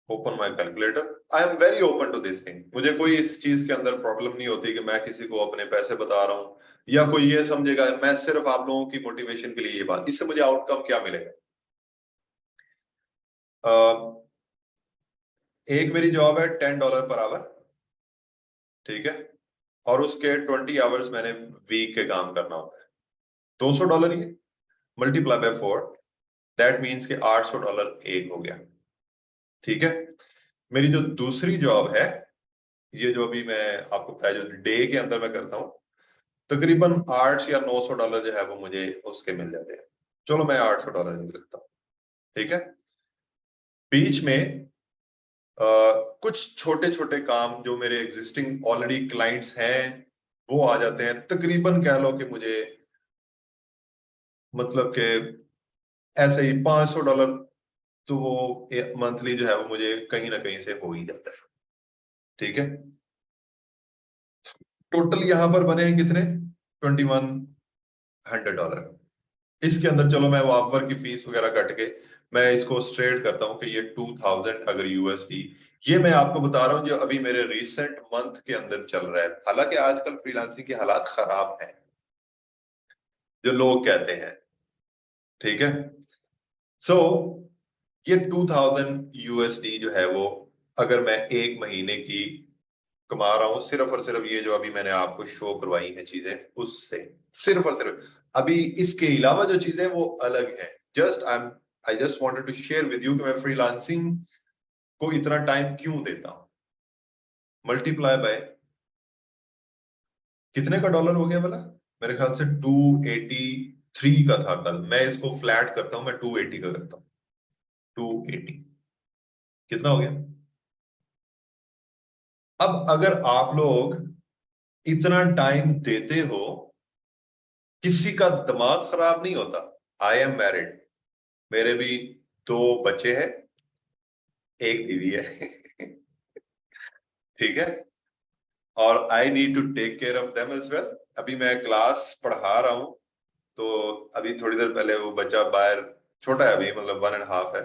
open my calculator. I am very open to this thing. मुझे कोई इस चीज के अंदर प्रॉब्लम नहीं होती कि मैं किसी को अपने पैसे बता रहा हूं, या कोई ये समझेगा, मैं सिर्फ आप लोगों की मोटिवेशन के लिए ये बात, इससे मुझे आउटकम क्या मिलेगा। एक मेरी जॉब है $10 पर आवर, ठीक है, और उसके 20 आवर्स मैंने वीक के काम करना होता है। $200 ही, मल्टीप्लाई बाय 4, दैट मीन्स के $800 एक हो गया, ठीक है। मेरी जो दूसरी जॉब है, ये जो अभी मैं आपको बताया, जो डे के अंदर मैं करता हूं, तकरीबन $800 या $900 जो है वो मुझे उसके मिल जाते हैं। चलो मैं $800 नहीं लिखता हूँ, ठीक है। बीच में कुछ छोटे छोटे काम जो मेरे एग्जिस्टिंग ऑलरेडी क्लाइंट्स हैं वो आ जाते हैं। तकरीबन कह लो कि मुझे, मतलब कि ऐसे ही $500 तो वो मंथली जो है वो मुझे कहीं ना कहीं से हो ही जाता है, ठीक है। टोटल यहां पर बने हैं कितने, $2100। इसके अंदर चलो मैं वावर की फीस वगैरह कट के मैं इसको स्ट्रेट करता हूं कि ये 2000 अगर यूएसडी, ये मैं आपको बता रहा हूं जो अभी मेरे रिसेंट मंथ के अंदर चल रहा है। हालांकि आजकल फ्रीलांसिंग के हालात खराब हैं, जो लोग कहते हैं, ठीक है। सो ये 2000 यूएसडी जो है वो, अगर मैं एक महीने की कमा रहा हूं, सिर्फ और सिर्फ ये जो अभी मैंने आपको शो करवाई है चीजें, उससे सिर्फ और सिर्फ, अभी इसके अलावा जो चीजें वो अलग है। I just wanted to share with you कि मैं फ्रीलांसिंग को इतना टाइम क्यों देता हूं। मल्टीप्लाई बाय कितने का डॉलर हो गया भला, मेरे ख्याल से 283 का था कल। मैं इसको फ्लैट करता हूं, मैं 280 का करता हूं। 280 कितना हो गया। अब अगर आप लोग इतना टाइम देते हो, किसी का दिमाग खराब नहीं होता। आई एम मैरिड, मेरे भी 2 बच्चे हैं, एक बीवी है, ठीक है, और I need to take care of them as well. अभी मैं क्लास पढ़ा रहा हूं, तो अभी थोड़ी देर पहले वो बच्चा बाहर, छोटा है अभी, मतलब 1.5 है,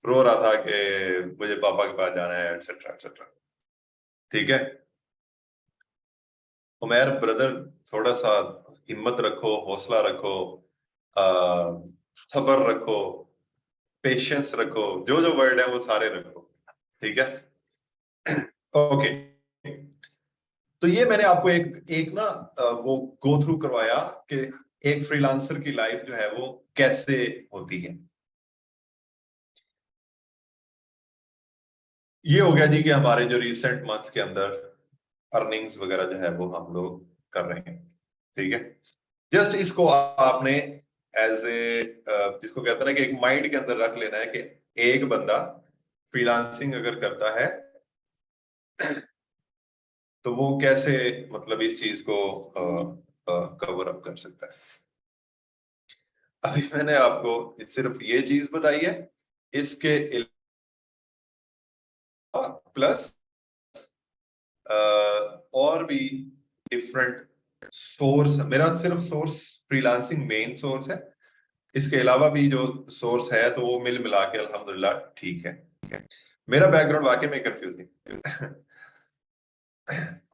रो रहा था कि मुझे पापा के पास जाना है, एक्सेट्रा एक्सेट्रा, ठीक है। उमैर ब्रदर, थोड़ा सा हिम्मत रखो, हौसला रखो, सब्र रखो, पेशेंस रखो, जो जो वर्ड है वो सारे रखो, ठीक है। ओके, तो ये मैंने आपको एक एक ना वो गो थ्रू करवाया कि एक फ्रीलांसर की लाइफ जो है वो कैसे होती है। ये हो गया जी कि हमारे जो रिसेंट मंथ के अंदर अर्निंग्स वगैरह जो है वो हम लोग कर रहे हैं, ठीक है। जस्ट इसको आपने एज ए जिसको कहते हैं ना कि एक माइंड के अंदर रख लेना है कि एक बंदा फ्रीलांसिंग अगर करता है तो वो कैसे मतलब इस चीज को कवर अप कर सकता है। अभी मैंने आपको सिर्फ ये चीज बताई है, इसके अलावा प्लस और भी डिफरेंट सोर्स। मेरा सिर्फ सोर्स फ्रीलांसिंग मेन सोर्स है, इसके अलावा भी जो सोर्स है तो वो मिल मिला के अल्हम्दुलिल्लाह ठीक है। मेरा बैकग्राउंड वाकई में कंफ्यूजिंग।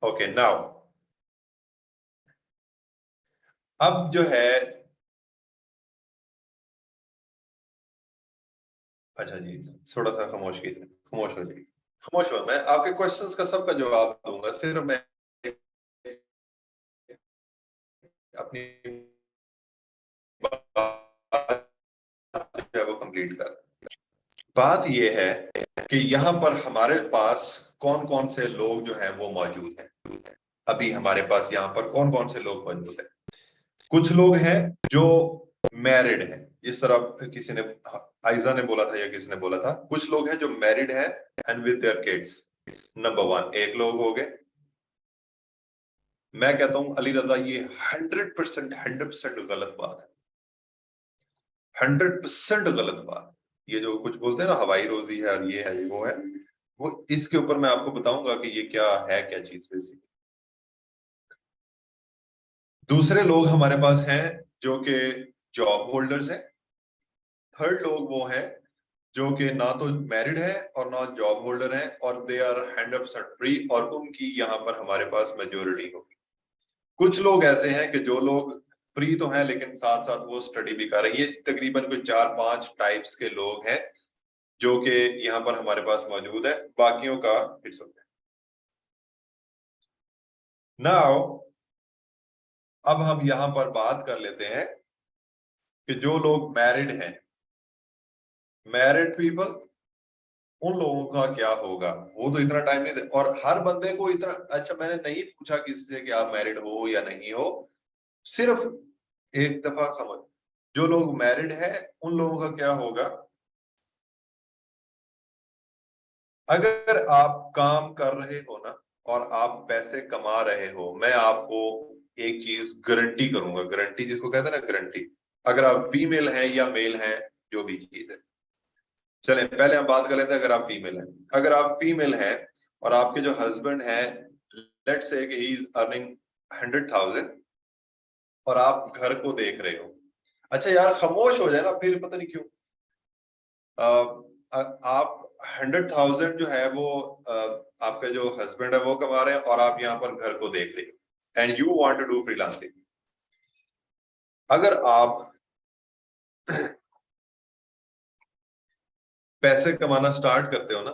ओके नाउ अब जो है, अच्छा जी थोड़ा सा खामोश कीजिए, खामोश हो जाइए, खामोश हो। मैं आपके क्वेश्चंस का सबका जवाब दूंगा, सिर्फ मैं अपनी बात जो है वो कंप्लीट कर। बात ये है कि यहाँ पर हमारे पास कौन कौन से लोग जो हैं वो मौजूद हैं। अभी हमारे पास यहाँ पर कौन कौन से लोग मौजूद हैं। कुछ लोग हैं जो मैरिड हैं, जिस तरह किसी ने आयजा ने बोला था या किसी ने बोला था, कुछ लोग हैं जो मैरिड हैं and with their kids. Number one एक लोग हो गए। मैं कहता हूं अली रजा ये 100% गलत बात है, 100% गलत बात। ये जो कुछ बोलते हैं ना हवाई रोजी है और ये है वो है, वो इसके ऊपर मैं आपको बताऊंगा कि ये क्या है, क्या चीज बेसिक। दूसरे लोग हमारे पास हैं जो कि जॉब होल्डर्स हैं। थर्ड लोग वो हैं जो कि ना तो मैरिड है और ना जॉब होल्डर है और दे आर 100% फ्री, और उनकी यहाँ पर हमारे पास मेजोरिटी होगी। कुछ लोग ऐसे हैं कि जो लोग फ्री तो हैं लेकिन साथ साथ वो स्टडी भी कर रहे हैं। ये तकरीबन कोई 4-5 टाइप्स के लोग हैं जो कि यहाँ पर हमारे पास मौजूद है। बाकियों का इट्स ओके। नाउ अब हम यहाँ पर बात कर लेते हैं कि जो लोग मैरिड हैं, मैरिड पीपल, उन लोगों का क्या होगा। वो तो इतना टाइम नहीं दे, और हर बंदे को इतना, अच्छा मैंने नहीं पूछा किसी से कि आप मैरिड हो या नहीं हो, सिर्फ एक दफा समझ, जो लोग मैरिड है उन लोगों का क्या होगा। अगर आप काम कर रहे हो ना और आप पैसे कमा रहे हो, मैं आपको एक चीज गारंटी करूंगा, गारंटी जिसको कहते हैं ना गारंटी, अगर आप फीमेल हैं या मेल हैं जो भी चीज है। चले पहले हम बात कर लेते हैं, अगर आप फीमेल हैं, अगर आप फीमेल हैं और आपके जो हस्बैंड है लेट्स से कि ही इज अर्निंग 100,000 और आप घर को देख रहे हो। अच्छा यार खामोश हो जाए ना फिर, पता नहीं क्यों। आप 100,000 जो है वो आपका जो हस्बैंड है वो कमा रहे हैं और आप यहाँ पर घर को देख रहे हो and you want to do freelancing. अगर आप पैसे कमाना स्टार्ट करते हो ना,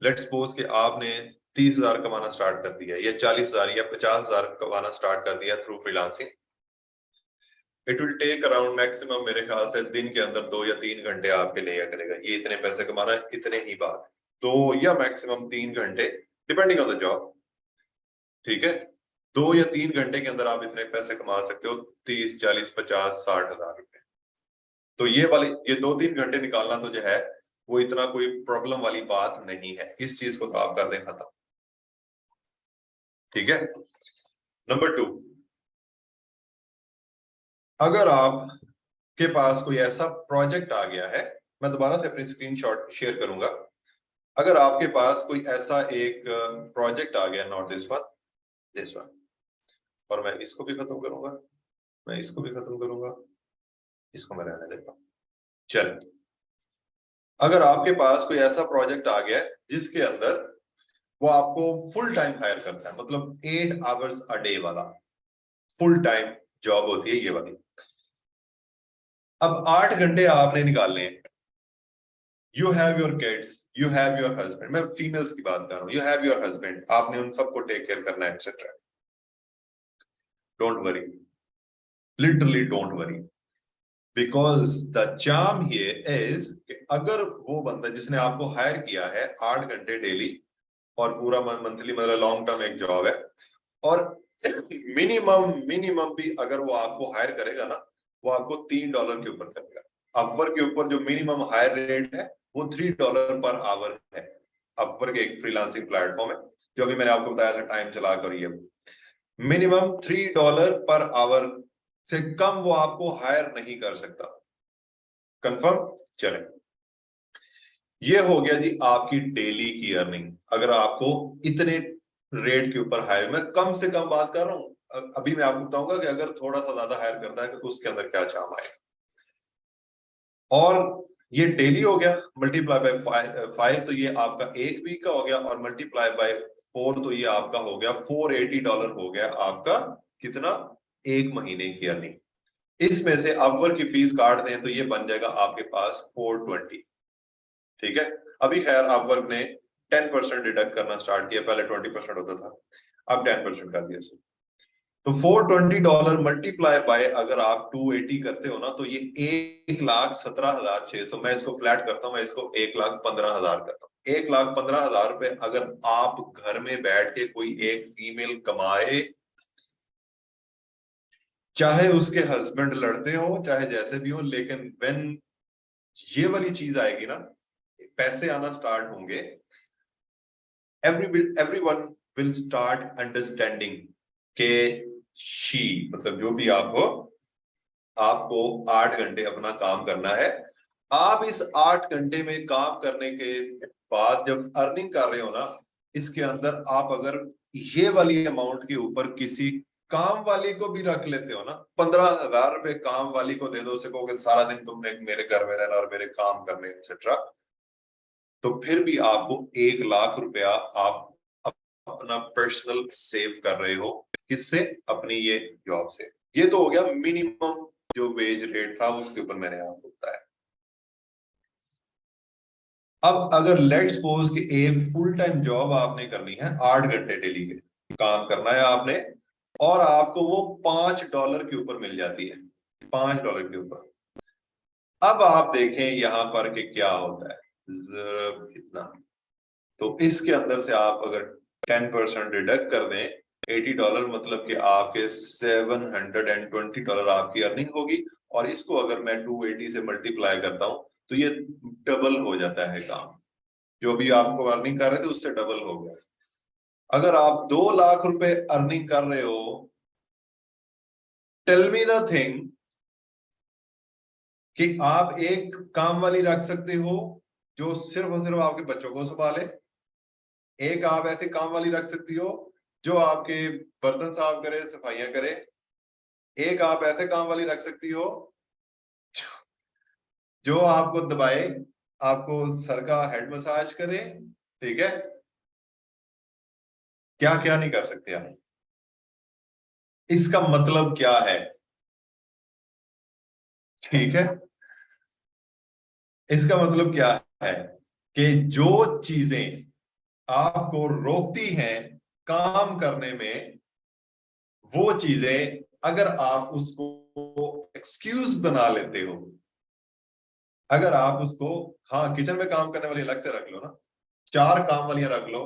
लेट्स सपोज कि आपने 30,000 कमाना स्टार्ट कर दिया या 40,000 या 50,000 कमाना स्टार्ट कर दिया through freelancing. It will take around maximum मेरे ख्याल से दिन के अंदर 2 या 3 घंटे आपके लिए करेगा ये इतने पैसे कमाना, इतने ही बात, 2 या मैक्सिमम 3 घंटे डिपेंडिंग ऑन द जॉब, ठीक है। 2 या 3 घंटे के अंदर आप इतने पैसे कमा सकते हो, 30, 40, 50, 60 हजार रुपए। तो ये वाले ये 2-3 घंटे निकालना तो जो है वो इतना कोई प्रॉब्लम वाली बात नहीं है, इस चीज को तो आप कर दें खत्म, ठीक है। नंबर 2, अगर आप के पास कोई ऐसा प्रोजेक्ट आ गया है, मैं दोबारा से अपनी स्क्रीनशॉट शेयर करूंगा। अगर आपके पास कोई ऐसा एक प्रोजेक्ट आ गया, नॉट दिस वन, और मैं इसको भी खत्म करूंगा, मैं इसको भी खत्म करूंगा, इसको मैं रहने देता हूं। चल अगर आपके पास कोई ऐसा प्रोजेक्ट आ गया है जिसके अंदर वो आपको फुल टाइम हायर करता है, मतलब 8 आवर्स अ डे वाला फुल टाइम जॉब होती है ये वाली। अब 8 घंटे आपने निकालने हैं, you have your kids, you have your husband, मैं फीमेल्स की बात कर रहा हूँ, यू हैव योर हस्बैंड, आपने उन सबको टेक केयर करना है etcetera, don't worry. Literally don't worry, because the charm here is अगर वो बंदा जिसने आपको हायर किया है 8 घंटे डेली और पूरा मंथली मतलब लॉन्ग टर्म एक जॉब है, और मिनिमम भी अगर वो आपको हायर करेगा ना, वो आपको $3 के ऊपर करेगा। अपवर्क के ऊपर जो मिनिमम हायर रेट है वो $3 पर आवर है। अपवर्क एक फ्रीलांसिंग प्लेटफॉर्म है जो अभी मैंने आपको बताया था टाइम चलाकर, ये मिनिमम $3 पर आवर से कम वो आपको हायर नहीं कर सकता। कंफर्म? चले, ये हो गया जी आपकी डेली की अर्निंग। अगर आपको इतने रेट के ऊपर हायर, मैं कम से कम बात कर रहा हूं, अभी मैं आपको बताऊंगा कि अगर थोड़ा सा ज्यादा हायर करता है तो उसके अंदर क्या चार्म आएगा। और ये डेली हो गया, मल्टीप्लाई बाय 5 तो ये आपका एक वीक का हो गया, और मल्टीप्लाई बाय 4 तो ये आपका हो गया $480 हो गया आपका कितना, एक महीने की अर्निंग। इसमें से अपवर्क की फीस काट दें तो ये बन जाएगा आपके पास 420। ठीक है, अभी खैर अपवर्क ने 10% डिडक्ट करना स्टार्ट किया, पहले 20% होता था, अब 10% कर दिया। तो $420 मल्टीप्लाई बाय अगर आप 280 करते हो ना, तो ये 1,17,600, मैं इसको फ्लैट करता हूं, मैं इसको 1,15,000 करता हूँ। 1,15,000 रुपए अगर आप घर में बैठ के कोई एक फीमेल कमाए, चाहे उसके हस्बैंड लड़ते हो चाहे जैसे भी हो, लेकिन व्हेन ये वाली चीज आएगी ना, पैसे आना स्टार्ट होंगे, एवरीवन विल स्टार्ट अंडरस्टैंडिंग के शी मतलब जो भी आप हो, आपको 8 घंटे अपना काम करना है। आप इस 8 घंटे में काम करने के बाद जब अर्निंग कर रहे हो ना, इसके अंदर आप अगर ये वाली अमाउंट के ऊपर किसी काम वाली को भी रख लेते हो ना, 15,000 रुपए काम वाली को दे दो, उसे कहो कि सारा दिन तुमने मेरे घर में रहना और मेरे काम करने एक्सेट्रा, तो फिर भी आपको 1,00,000 रुपया आप अपना पर्सनल सेव कर रहे हो। किससे? अपनी ये जॉब से। ये तो हो गया मिनिमम जो वेज रेट था उसके ऊपर मैंने आपको बताया। अब अगर लेट्स सपोज कि एक फुल टाइम जॉब आपने करनी है, 8 घंटे डेली के काम करना है आपने, और आपको वो $5 के ऊपर मिल जाती है, $5 के ऊपर। अब आप देखें यहां पर कि क्या होता है, जरा इतना, तो इसके अंदर से आप अगर 10% डिडक्ट कर दें, $80 मतलब कि आपके $720 आपकी अर्निंग होगी, और इसको अगर मैं 280 से मल्टीप्लाई करता हूं तो ये डबल हो जाता है काम, जो भी आपको अर्निंग कर रहे थे उससे डबल हो गया। अगर आप 2,00,000 रुपए अर्निंग कर रहे हो, टेल मी द थिंग कि आप एक काम वाली रख सकते हो जो सिर्फ और सिर्फ आपके बच्चों को संभाले, एक आप ऐसे काम वाली रख सकती हो जो आपके बर्तन साफ करे, सफाइयां करे, एक आप ऐसे काम वाली रख सकती हो जो आपको दबाए, आपको सर का हेड मसाज करे, ठीक है, क्या क्या नहीं कर सकते आप। इसका मतलब क्या है? ठीक है, इसका मतलब क्या है कि जो चीजें आपको रोकती हैं काम करने में, वो चीजें अगर आप उसको एक्सक्यूज बना लेते हो, अगर आप उसको, हाँ किचन में काम करने वाली अलग से रख लो ना, 4 काम वालियां रख लो,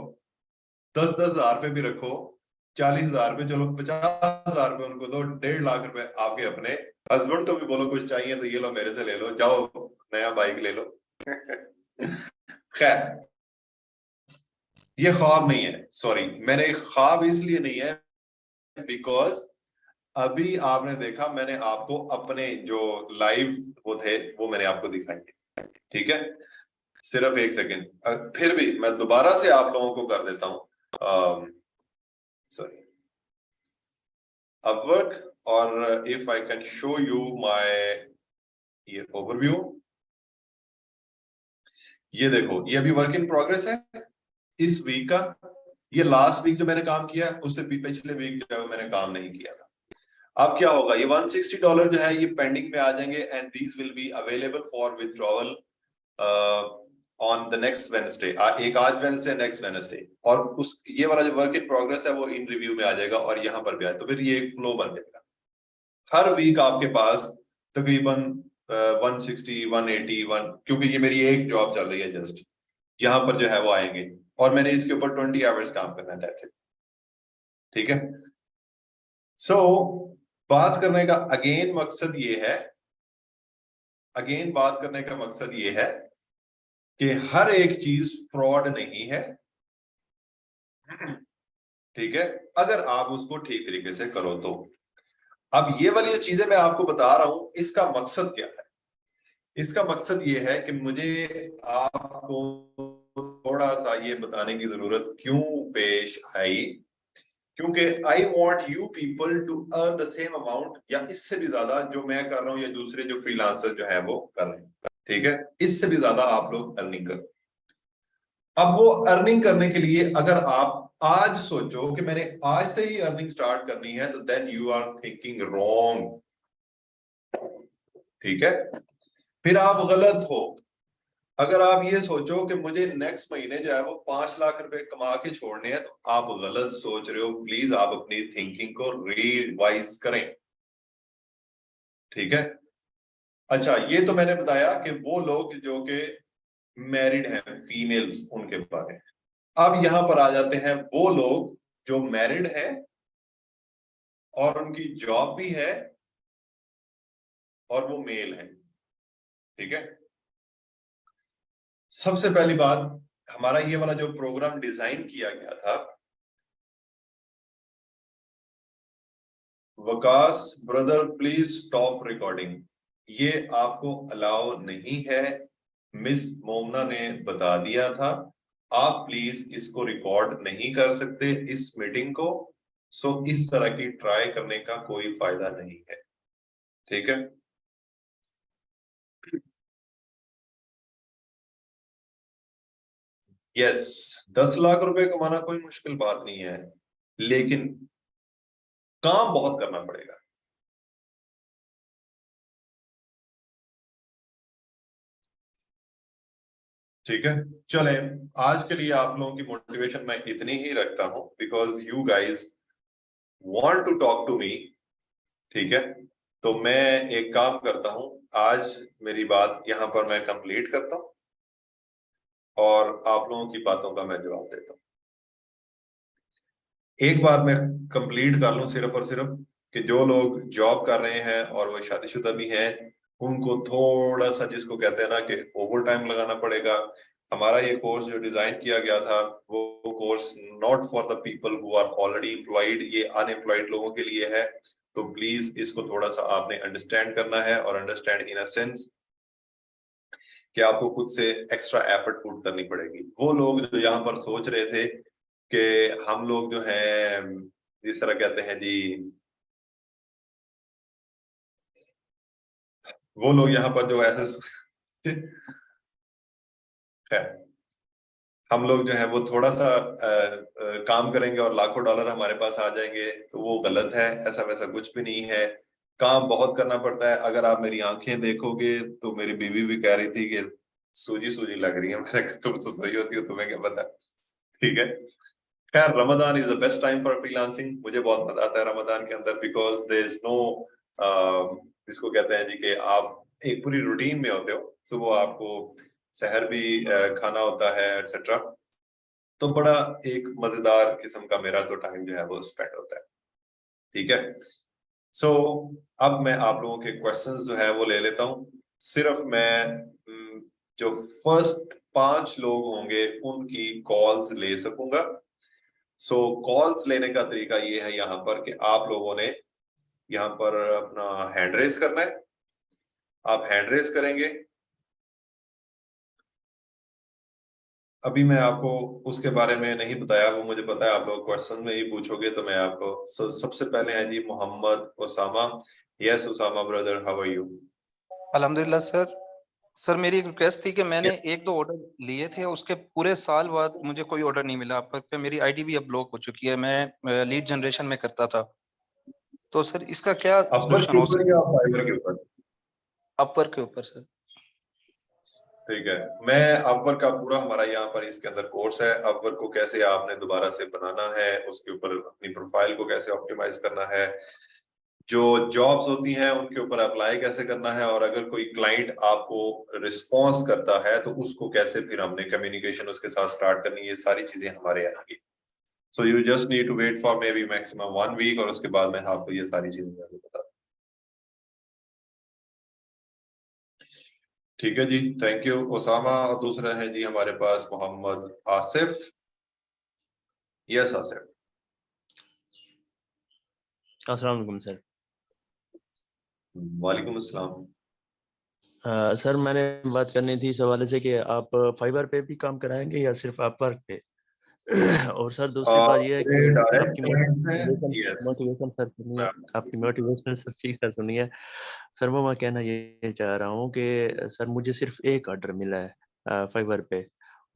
10-10 हजार रुपए भी रखो, 40,000 रुपए, चलो 50,000 रुपए उनको दो, 1.5 लाख रुपए आपके अपने। हस्बैंड तो भी बोलो कुछ चाहिए तो ये लो मेरे से ले लो, जाओ नया बाइक ले लो खैर ये ख्वाब नहीं है, सॉरी, मैंने ख्वाब इसलिए नहीं है बिकॉज अभी आपने देखा, मैंने आपको अपने जो लाइव वो थे वो मैंने आपको दिखाएंगे, ठीक है। सिर्फ एक सेकंड, फिर भी मैं दोबारा से आप लोगों को कर देता हूं, सॉरी, अपवर्क, और if I can show you my ये ओवरव्यू, ये देखो ये अभी वर्क इन प्रोग्रेस है इस वीक का। ये लास्ट वीक जो मैंने काम किया उससे भी पिछले वीक जो है मैंने काम नहीं किया था। अब क्या होगा, ये $160 जो है ये पेंडिंग में आ जाएंगे, and these will be available for withdrawal on the next Wednesday. एक आज वेडनेसडे, नेक्स्ट वेडनेसडे, और उस ये वाला जो वर्क इन प्रोग्रेस है वो इन रिव्यू में आ जाएगा और यहाँ पर भी आए, तो फिर ये एक फ्लो बन जाएगा। हर वीक आपके पास तकरीबन 160 180 क्योंकि ये मेरी एक जॉब चल रही है जस्ट, यहाँ पर जो है वो आएंगे और मैंने इसके ऊपर 20 आवर्स काम करना है, दैट्स इट। ठीक है। सो बात करने का अगेन मकसद ये है, अगेन बात करने का मकसद ये है कि हर एक चीज फ्रॉड नहीं है, ठीक है, अगर आप उसको ठीक तरीके से करो तो। अब ये वाली जो चीजें मैं आपको बता रहा हूं, इसका मकसद क्या है? इसका मकसद ये है कि मुझे आपको थोड़ा सा ये बताने की जरूरत क्यों पेश आई, क्योंकि I want you people to earn the same amount या इससे भी ज्यादा जो मैं कर रहा हूं या दूसरे जो फ्रीलांसर जो है वो कर रहे हैं, ठीक है, इससे भी ज्यादा आप लोग अर्निंग करो। अब वो अर्निंग करने के लिए अगर आप आज सोचो कि मैंने आज से ही अर्निंग स्टार्ट करनी है, तो then you are thinking wrong, ठीक है, फिर आप गलत हो। अगर आप ये सोचो कि मुझे नेक्स्ट महीने जो है वो 5 लाख रुपए कमा के छोड़ने हैं, तो आप गलत सोच रहे हो। प्लीज आप अपनी थिंकिंग को रिवाइज करें, ठीक है। अच्छा, ये तो मैंने बताया कि वो लोग जो कि मैरिड हैं, फीमेल्स, उनके बारे में। अब यहां पर आ जाते हैं वो लोग जो मैरिड हैं और उनकी जॉब भी है और वो मेल है, ठीक है। सबसे पहली बात, हमारा ये वाला जो प्रोग्राम डिजाइन किया गया था, Waqas brother please stop recording, ये आपको अलाउ नहीं है, मिस मोमना ने बता दिया था, आप प्लीज इसको रिकॉर्ड नहीं कर सकते इस मीटिंग को। सो इस तरह की ट्राई करने का कोई फायदा नहीं है, ठीक है। यस, 10 लाख रुपए कमाना कोई मुश्किल बात नहीं है, लेकिन काम बहुत करना पड़ेगा। ठीक है, चले, आज के लिए आप लोगों की मोटिवेशन मैं इतनी ही रखता हूं, because you guys want to talk to me, ठीक है। तो मैं एक काम करता हूं, आज मेरी बात यहां पर मैं कंप्लीट करता हूं और आप लोगों की बातों का मैं जवाब देता हूं। एक बात मैं कंप्लीट कर लूं सिर्फ और सिर्फ, कि जो लोग जॉब कर रहे हैं और वो शादीशुदा भी हैं, उनको थोड़ा सा, जिसको कहते हैं ना कि ओवर टाइम लगाना पड़ेगा। हमारा ये कोर्स जो डिजाइन किया गया था, वो course not for the people who are already employed, ये अनएम्प्लॉयड लोगों के लिए है। तो प्लीज इसको थोड़ा सा आपने अंडरस्टैंड करना है, और अंडरस्टैंड इन अ सेंस कि आपको खुद से एक्स्ट्रा एफर्ट पुट करनी पड़ेगी। वो लोग जो यहाँ पर सोच रहे थे कि हम लोग जो है, जिस तरह कहते हैं जी, वो लोग यहाँ पर जो ऐसे खैर, हम लोग जो है वो थोड़ा सा काम करेंगे और लाखों डॉलर हमारे पास आ जाएंगे, तो वो गलत है। ऐसा वैसा कुछ भी नहीं है, काम बहुत करना पड़ता है। अगर आप मेरी आंखें देखोगे तो मेरी बीवी भी कह रही थी कि सूजी सूजी लग रही है, मैंने कहा तुम तो सही होती हो, तुम्हें क्या पता, ठीक है। खैर, Ramzan is the best time for freelancing, मुझे बहुत मजा आता है रमजान के अंदर, बिकॉज देयर इज नो, जिसको कहते हैं जी कि आप एक पूरी रूटीन में होते हो, सुबह आपको सहर भी खाना होता है एटसेट्रा, तो बड़ा एक मजेदार किस्म का मेरा तो टाइम जो है वो स्पेंड होता है, ठीक है। सो अब मैं आप लोगों के क्वेश्चंस जो है वो ले लेता हूं। सिर्फ मैं जो फर्स्ट 5 लोग होंगे उनकी कॉल्स ले सकूंगा। सो कॉल्स लेने का तरीका ये है यहाँ पर कि आप लोगों ने यहाँ पर अपना हैंड रेस करना है, आप हैंड रेस करेंगे। अभी मैं आपको उसके बारे में नहीं बताया, वो मुझे पता है आप लोग क्वेश्चन में ही पूछोगे, तो मैं आपको सबसे पहले है जी Mohammad Usama. Yes Usama brother, how are you? अल्हम्दुलिल्लाह सर। सर मेरी एक रिक्वेस्ट थी कि मैंने एक दो ऑर्डर लिए थे, उसके पूरे साल बाद मुझे कोई ऑर्डर नहीं मिला। आप पे मेरी आईडी भी अब ब्लॉक हो चुकी है, मैं लीड जनरेशन में करता था, तो सर इसका क्या अपवर्क सोल्यूशन के हो ऊपर सकता या है? फाइवर के ऊपर? अपवर्क के ऊपर सर। ठीक है, मैं अपवर्क का पूरा हमारा यहाँ पर इसके अंदर कोर्स है, अपवर्क को कैसे आपने दोबारा से बनाना है, उसके ऊपर अपनी प्रोफाइल को कैसे ऑप्टिमाइज करना है, जो जॉब्स होती हैं उनके ऊपर अप्लाई कैसे करना है, और अगर कोई क्लाइंट आपको रिस्पॉन्स करता है तो उसको कैसे फिर हमने कम्युनिकेशन उसके साथ स्टार्ट करनी है, ये सारी चीजें हमारे यहाँ की। So you just need to wait for maybe maximum 1 week, और उसके बाद मैं आपको ये सारी चीजें बता। ठीक है जी, थैंक यू ओसामा। और दूसरा है जी हमारे पास मोहम्मद आसिफ। यस आसिफ। अस्सलाम वालेकुम सर। वालेकुम अस्सलाम। सर मैंने बात करनी थी इस हवाले से कि आप फाइबर पे भी काम कराएंगे या सिर्फ आप वर्क पे? और सर दूसरी बात ये है कि डायरेक्ट आपकी क्लाइंट है। यस मोटिवेशन सर सुनिए, आपकी मोटिवेशनल सब चीज़ सर सुनिए। सर वो मैं कहना ये चाह रहा हूँ कि सर मुझे सिर्फ एक ऑर्डर मिला है फाइबर पे,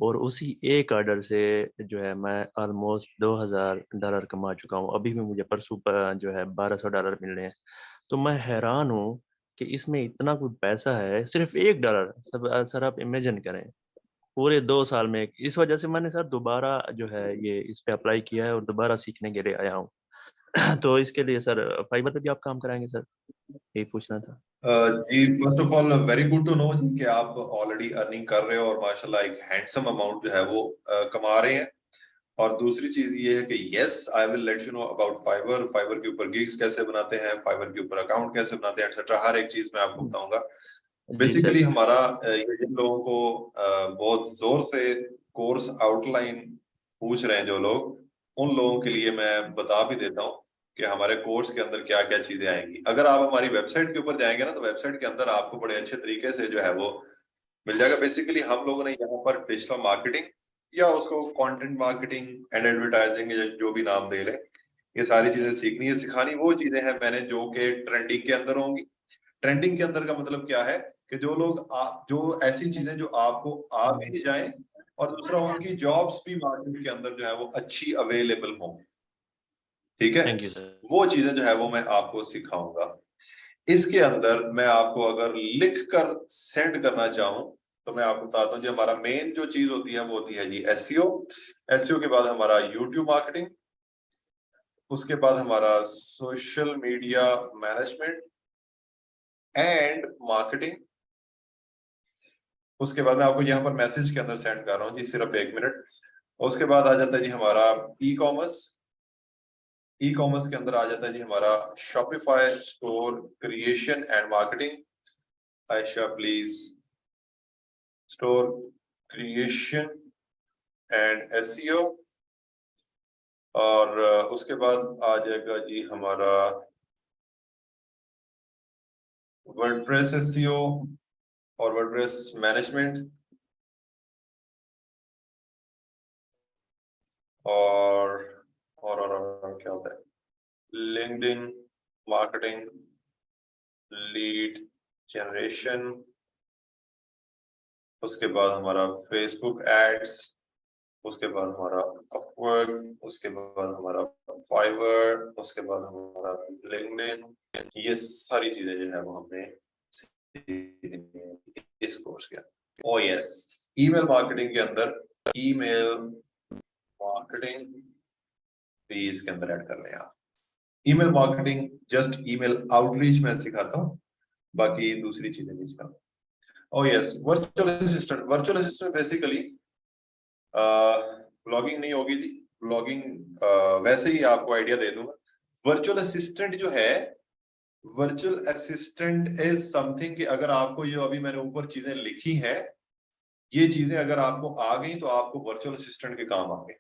और उसी एक ऑर्डर से जो है मैं ऑलमोस्ट $2000 कमा चुका हूँ। अभी भी मुझे परसों जो है $1200 मिलने हैं। तो मैं हैरान हूँ कि इसमें इतना कुछ पैसा है, सिर्फ $1। सर आप इमेजिन करें, पूरे 2 साल में। इस वजह से मैंने सर दोबारा जो है ये इस पे अप्लाई किया है और दोबारा सीखने के लिए आया हूँ। तो इसके लिए सर फाइबर पे भी आप काम कराएंगे सर? यही पूछना था। जी first of all very good to know जी कि आप ऑलरेडी अर्निंग कर रहे हो और माशाल्लाह एक हैंडसम अमाउंट जो है वो कमा रहे हैं। और दूसरी चीज ये है कि yes I will let you know about fibre, fibre के ऊपर गिग्स कैसे बनाते हैं, फाइबर के ऊपर अकाउंट कैसे बनाते हैं, एक्सेट्रा हर एक चीज मैं आपको बताऊंगा। जी बेसिकली सर। हमारा ये जिन लोगों को बहुत जोर से कोर्स आउटलाइन पूछ रहे हैं जो लोग, उन लोगों के लिए मैं बता भी देता हूँ कि हमारे कोर्स के अंदर क्या क्या चीजें आएंगी। अगर आप हमारी वेबसाइट के ऊपर जाएंगे ना, तो वेबसाइट के अंदर आपको बड़े अच्छे तरीके से जो है वो मिल जाएगा। बेसिकली हम लोगों ने यहाँ पर डिजिटल मार्केटिंग या उसको कंटेंट मार्केटिंग एंड एडवर्टाइजिंग जो भी नाम दे रहे, ये सारी चीजें सीखनी है। सिखानी वो चीजें हैं मैंने जो कि ट्रेंडिंग के अंदर होंगी। ट्रेंडिंग के अंदर का मतलब क्या है कि जो लोग जो ऐसी चीजें जो आपको आ भी नहीं जाए, और दूसरा उनकी जॉब्स भी मार्केट के अंदर जो है वो अच्छी अवेलेबल हों। ठीक है, थैंक यू सर। वो चीजें जो है वो मैं आपको सिखाऊंगा। इसके अंदर मैं आपको अगर लिख कर सेंड करना चाहूं तो मैं आपको बताता हूं जी, हमारा मेन जो चीज होती है वो होती है जी एसईओ। एसईओ के बाद हमारा यूट्यूब मार्केटिंग, उसके बाद हमारा social media management and marketing. उसके बाद मैं आपको यहाँ पर मैसेज के अंदर सेंड कर रहा हूँ जी, सिर्फ 1 मिनट। उसके बाद आ जाता है जी हमारा ई कॉमर्स। ई कॉमर्स के अंदर आ जाता है जी हमारा Shopify store creation and marketing. Ayesha please, store creation and SEO. और उसके बाद आ जाएगा जी हमारा वर्डप्रेस एसईओ और वर्डप्रेस मैनेजमेंट, और क्या होता है लिंक्डइन मार्केटिंग, लीड जनरेशन। उसके बाद हमारा फेसबुक एड्स, उसके बाद हमारा अपवर्क, उसके बाद हमारा फाइवर, उसके बाद हमारा लिंक्डइन। ये सारी चीजें जो है वो हमने इस कोर्स के अंदर। ओ यस, ईमेल मार्केटिंग के अंदर ईमेल मार्केटिंग भी इसके अंदर ऐड कर लें आप। Email marketing just email outreach में सिखाता हूँ, बाकी दूसरी चीजें नहीं सिखाता। ओ yes, virtual assistant. Virtual assistant basically blogging नहीं होगी जी, ब्लॉगिंग वैसे ही आपको आइडिया दे दूंगा। वर्चुअल असिस्टेंट जो है, वर्चुअल असिस्टेंट इज समथिंग कि अगर आपको ये अभी मैंने ऊपर चीजें लिखी हैं, ये चीजें अगर आपको आ गई तो आपको वर्चुअल असिस्टेंट के काम आ गए।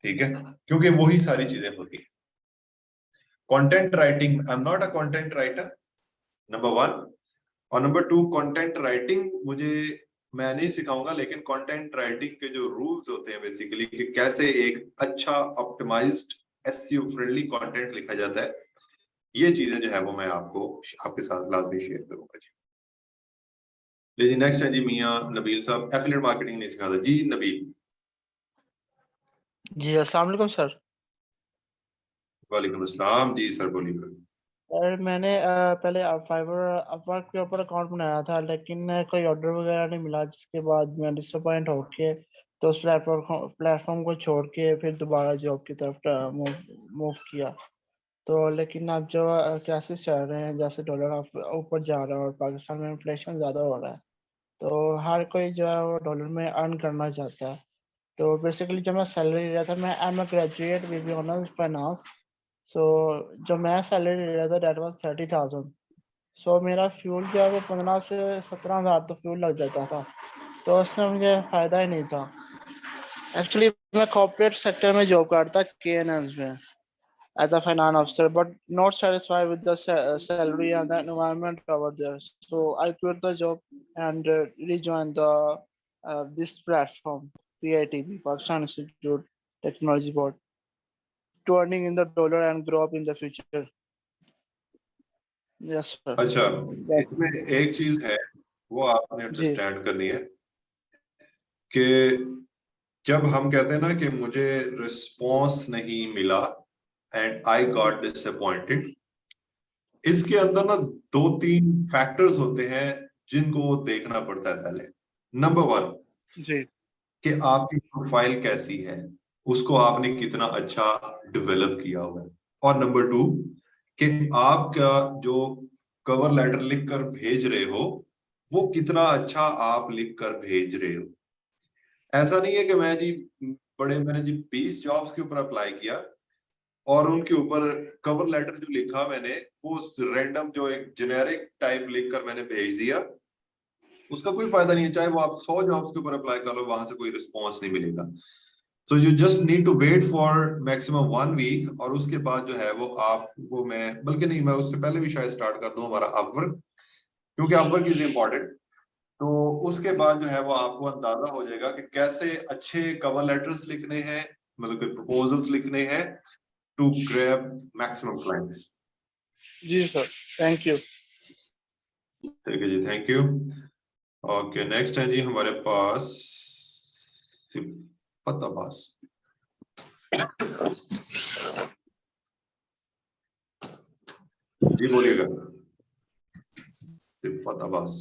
ठीक है, क्योंकि वही सारी चीजें होती है। Content writing, I am not a content writer, number 1। और नंबर 2, कंटेंट राइटिंग मुझे मैं नहीं सिखाऊंगा, लेकिन कंटेंट राइटिंग के जो रूल्स होते हैं बेसिकली कि कैसे एक अच्छा ऑप्टिमाइज्ड एसईओ फ्रेंडली कंटेंट लिखा जाता है, ये चीजें जो है वो मैं आपको आपके साथ लाजमी शेयर करूंगा जी। जी नेक्स्ट है जी मियां नबील साहब। एफिलिएट मार्केटिंग नहीं सिखाता जी नबील। जी अस्सलाम वालेकुम सर। वालेकुम अस्सलाम जी सर, बोलिए। सर मैंने पहले फाइवर अपवर्क के ऊपर अकाउंट बनाया था, लेकिन कोई ऑर्डर वगैरह नहीं मिला, जिसके बाद मैं डिसअपॉइंट होके तो उस प्लेटफॉर्म को छोड़ के फिर दोबारा जॉब की तरफ मूव किया। तो लेकिन अब जो क्राइसिस चल रहे हैं, जैसे डॉलर ऊपर जा रहा है और पाकिस्तान में इन्फ्लेशन ज़्यादा हो रहा है, तो हर कोई जो है वो डॉलर में अर्न करना चाहता है। तो बेसिकली जब मैं सैलरी ले रहा था, मैं I am a graduate with honours finance, so जो मैं सैलरी ले रहा था दैट वाज 30,000। सो मेरा फ्यूल जो है वो 15 से 17,000 तो फ्यूल लग जाता था, तो उसमें मुझे फ़ायदा ही नहीं था। एक्चुअली मैं कॉर्पोरेट सेक्टर में जॉब करता KNS में as a finance officer, but not satisfied with the salary and the environment over there. So I quit the job and rejoined the this platform, PITB, Pakistan Institute Technology Board, to earning in the dollar and grow up in the future. Yes, sir. अच्छा, Yes. इसमें एक चीज है वो आपने जी understand करनी है कि जब हम कहते हैं ना कि मुझे रिस्पॉन्स नहीं मिला एंड आई गॉट डिसअपॉइंटेड, इसके अंदर ना 2-3 फैक्टर्स होते हैं जिनको देखना पड़ता है। पहले नंबर 1 जी कि आपकी प्रोफाइल कैसी है, उसको आपने कितना अच्छा डेवलप किया हुआ है, और नंबर 2 कि आपका जो कवर लेटर लिख कर भेज रहे हो वो कितना अच्छा आप लिख कर भेज रहे हो। ऐसा नहीं है कि मैंने जी 20 जॉब्स के ऊपर अप्लाई किया और उनके ऊपर कवर लेटर जो लिखा मैंने वो रैंडम जो एक जेनेरिक टाइप लिख कर मैंने भेज दिया, उसका कोई फायदा नहीं है। चाहे वो आप 100 जॉब्स के ऊपर अप्लाई कर लो, वहां से कोई रिस्पॉन्स नहीं मिलेगा। So you just need to wait for maximum 1 week, और उसके बाद जो है वो आपको मैं बल्कि नहीं, मैं उससे पहले भी शायद स्टार्ट कर दूं हमारा अपवर्क, क्योंकि अपवर्क इज इम्पोर्टेंट। तो उसके बाद जो है वो आपको अंदाजा हो जाएगा कि कैसे अच्छे कवर लेटर्स लिखने हैं, मतलब कि प्रपोजल्स लिखने हैं टू ग्रैब मैक्सिमम क्लाइंट्स। जी सर, थैंक यू। ठीक है जी, थैंक यू। ओके, नेक्स्ट है जी हमारे पास सिफत अब्बास। जी बोलिएगा। सिफत अब्बास,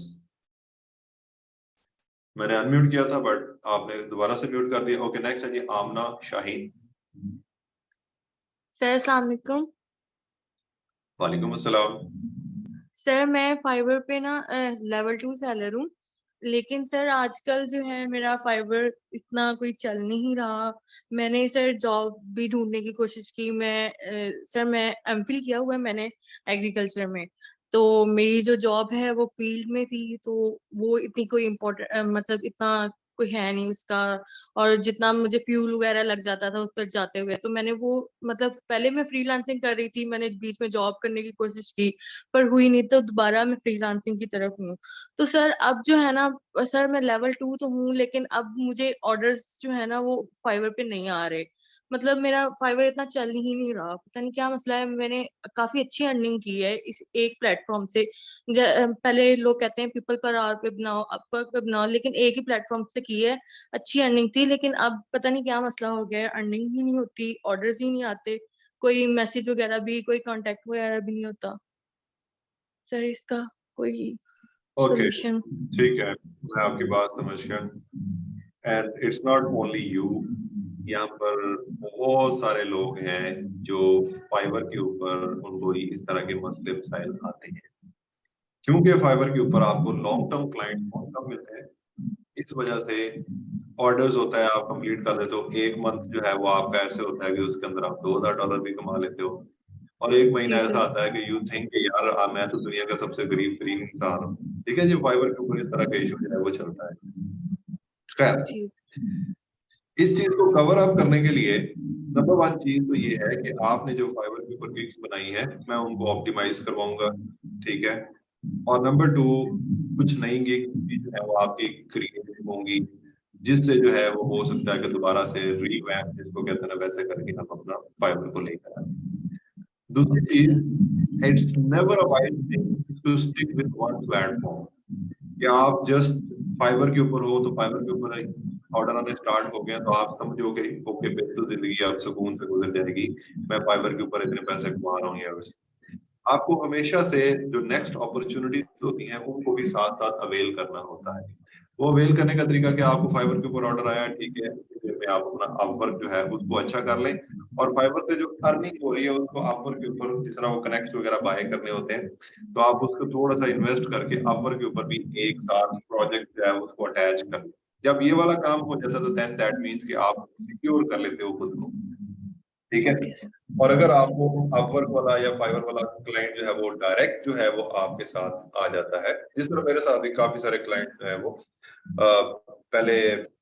मैंने अनम्यूट किया था बट आपने दोबारा से म्यूट कर दिया। ओके, नेक्स्ट है जी आमना शाहीन। सर अस्सलाम वालेकुम। वालेकुम अस्सलाम। सर मैं फाइवर पे ना लेवल 2 सेलर हूँ, लेकिन सर आजकल जो है मेरा फाइवर इतना कोई चल नहीं रहा। मैंने सर जॉब भी ढूंढने की कोशिश की। सर मैं एमफिल किया हुआ है मैंने एग्रीकल्चर में, तो मेरी जो जॉब है वो फील्ड में थी, तो वो इतनी कोई इम्पोर्टेंट मतलब इतना कोई है नहीं उसका, और जितना मुझे फ्यूल वगैरह लग जाता था उस तक जाते हुए, तो मैंने वो मतलब पहले मैं फ्रीलांसिंग कर रही थी, मैंने बीच में जॉब करने की कोशिश की पर हुई नहीं, तो दोबारा मैं फ्रीलांसिंग की तरफ हूँ। तो सर अब जो है ना, सर मैं लेवल 2 तो हूँ, लेकिन अब मुझे ऑर्डर्स जो है ना वो फाइवर पे नहीं आ रहे। मतलब मेरा फाइवर इतना चल ही नहीं रहा, पता नहीं क्या मसला है। मैंने काफी अच्छी अर्निंग की है इस एक प्लेटफॉर्म से। पहले लोग कहते हैं पीपल पर आवर पे बनाओ, अपवर्क पे बनाओ, लेकिन एक ही प्लेटफॉर्म से की है, अच्छी अर्निंग थी। लेकिन अब पता नहीं क्या मसला हो गया है, अर्निंग ही नहीं होती, ऑर्डर्स ही नहीं आते, कोई मैसेज वगैरह भी, कोई कांटेक्ट वगैरह भी नहीं होता। सर इसका कोई ओके, सोल्यूशन? ठीक है, मैं आपकी बात समझ गया। And it's not only you, यहाँ पर बहुत सारे लोग हैं जो फाइवर के ऊपर उनको ही इस तरह के मसले मसाइल आते हैं, क्योंकि फाइवर के ऊपर आपको लॉन्ग टर्म क्लाइंट बहुत कम मिलते हैं। इस वजह से ऑर्डर्स होता है, आप कंप्लीट कर देते हो, एक मंथ जो है वो आपका ऐसे होता है कि उसके अंदर आप $2000 भी कमा लेते हो, और एक महीना जी ऐसा सर। आता है कि यू थिंक यार मैं तो दुनिया का सबसे गरीब तरीन इंसान हूँ। ठीक है जी, फाइवर के ऊपर इस तरह का इशू जो है वो चलता है। खैर, जी इस चीज को कवर अप करने के लिए नंबर 1 चीज तो ये है कि आपने जो फाइवर के ऊपर गिग्स बनाई है मैं उनको ऑप्टिमाइज करवाऊंगा, ठीक है। और नंबर 2, कुछ नई गिग्स भी जो है वो आपकी क्रिएट होंगी, जिससे जो है वो हो सकता है कि दोबारा से रीवैम्प जिसको कहते हैं ना, वैसे करके हम अपना फाइबर को लेकर आए। दूसरी चीज, it's never a wise thing to stick with one platform, कि आप जस्ट फाइबर के ऊपर हो तो फाइबर के ऊपर ऑर्डर आने स्टार्ट हो गया तो आप समझोगे ओके बिल्कुल जिंदगी आप सुकून से गुजर जाएगी, मैं फाइबर के ऊपर इतने पैसे कमा रहा हूँ। या आपको हमेशा से जो नेक्स्ट अपॉर्चुनिटी होती हैं उनको भी साथ साथ अवेल करना होता है। वो अवेल करने का तरीका कि आपको फाइबर के ऊपर ऑर्डर आया, ठीक है, फिर में आप अपना अपवर्क जो है उसको अच्छा कर लें, और फाइवर से जो अर्निंग हो रही है उसको अपवर्क के ऊपर, जिस तरह वो कनेक्ट वगैरह बाय करने होते हैं, तो आप उसको थोड़ा सा इन्वेस्ट करके अपवर्क के ऊपर भी एक साथ प्रोजेक्ट जो है उसको अटैच कर लें। जब ये वाला काम हो जाता है तो देन दैट मीन्स कि आप सिक्योर कर लेते हो खुद को, ठीक है। Okay sir. और अगर आपको अपवर्क वाला या फाइवर वाला क्लाइंट जो है वो डायरेक्ट जो है वो आपके साथ आ जाता है, जिस तरह मेरे साथ भी काफी सारे क्लाइंट जो है वो पहले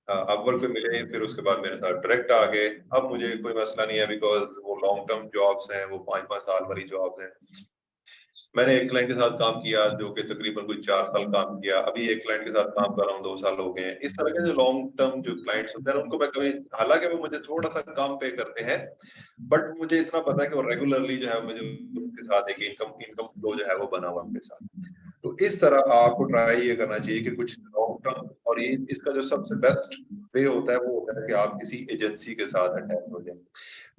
अपवर्क पे मिले, फिर उसके बाद मेरे साथ डायरेक्ट आ गए। अब मुझे कोई मसला नहीं है, बिकॉज वो लॉन्ग टर्म जॉब्स हैं, वो 5-5 साल वाली जॉब्स हैं। मैंने एक क्लाइंट के साथ काम किया जो कि तकरीबन कोई 4 साल काम किया, अभी एक क्लाइंट के साथ काम कर रहा हूँ 2 साल हो गए हैं। इस तरह के जो लॉन्ग टर्म जो क्लाइंट्स होते हैं उनको मैं कभी, हालांकि वो मुझे थोड़ा सा कम पे करते हैं, बट मुझे इतना पता है कि वो रेगुलरली जो है मुझे उनके साथ एक इनकम फ्लो जो है वो बना हुआ उनके साथ। तो इस तरह आपको ट्राई ये करना चाहिए कि कुछ लॉन्ग टर्म, और ये इसका जो सबसे बेस्ट वे होता है वो होता है कि आप किसी एजेंसी के साथ अटैच हो जाए।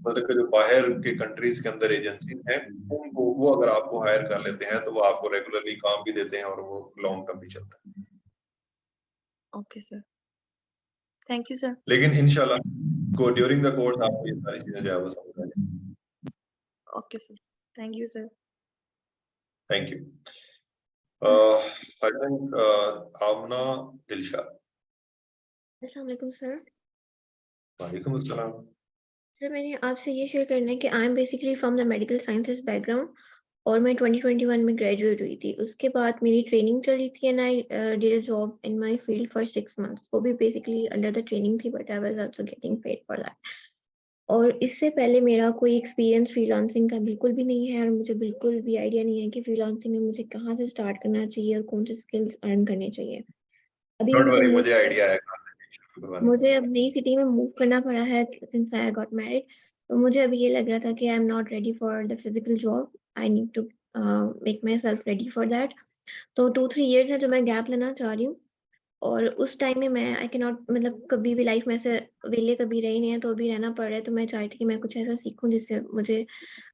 मतलब कि जो बाहर के कंट्रीज के अंदर एजेंसी हैं, उनको वो अगर आपको हायर कर लेते हैं तो वो आपको रेगुलरली काम भी देते हैं और वो लॉन्ग टर्म भी चलता है। Okay sir, thank you sir. लेकिन इंशाल्लाह को ड्यूरिंग द कोर्स आपको ये सारी चीजें जो है वो समझ आ जाएगी। Okay sir, thank you sir. Thank you. I think Amna Dilshad. अस्सलाम वालेकुम सर। वालेकुम अस्सलाम। सर मैंने आपसे ये शेयर करना है कि I am basically from the medical sciences background और मैं 2021 में ग्रेजुएट हुई थी। उसके बाद मेरी ट्रेनिंग चल रही थी and I did a job in my field for 6 months. वो भी बेसिकली अंडर द ट्रेनिंग थी but I was also getting paid for that. और इससे पहले मेरा कोई एक्सपीरियंस फ्रीलांसिंग का बिल्कुल भी नहीं है और मुझे बिल्कुल भी आइडिया नहीं है कि फ्रीलांसिंग में मुझे कहाँ से स्टार्ट करना चाहिए और कौन से स्किल्स अर्न करने चाहिए। अभी डोंट मुझे वरी, मुझे आइडिया है। मुझे अब नई सिटी में मूव करना पड़ा है सिंस आई गॉट मैरिड। तो मुझे अभी ये लग रहा था कि I am not ready for the physical job. I need to make myself ready for that. तो 2-3 इयर्स है जो मैं गैप लेना चाह रही हूँ और उस टाइम में मैं आई कैन नॉट, मतलब कभी भी लाइफ में ऐसे वेले कभी रही नहीं है तो अभी रहना पड़ रहा है। तो मैं चाहती थी कि मैं कुछ ऐसा सीखूं जिससे मुझे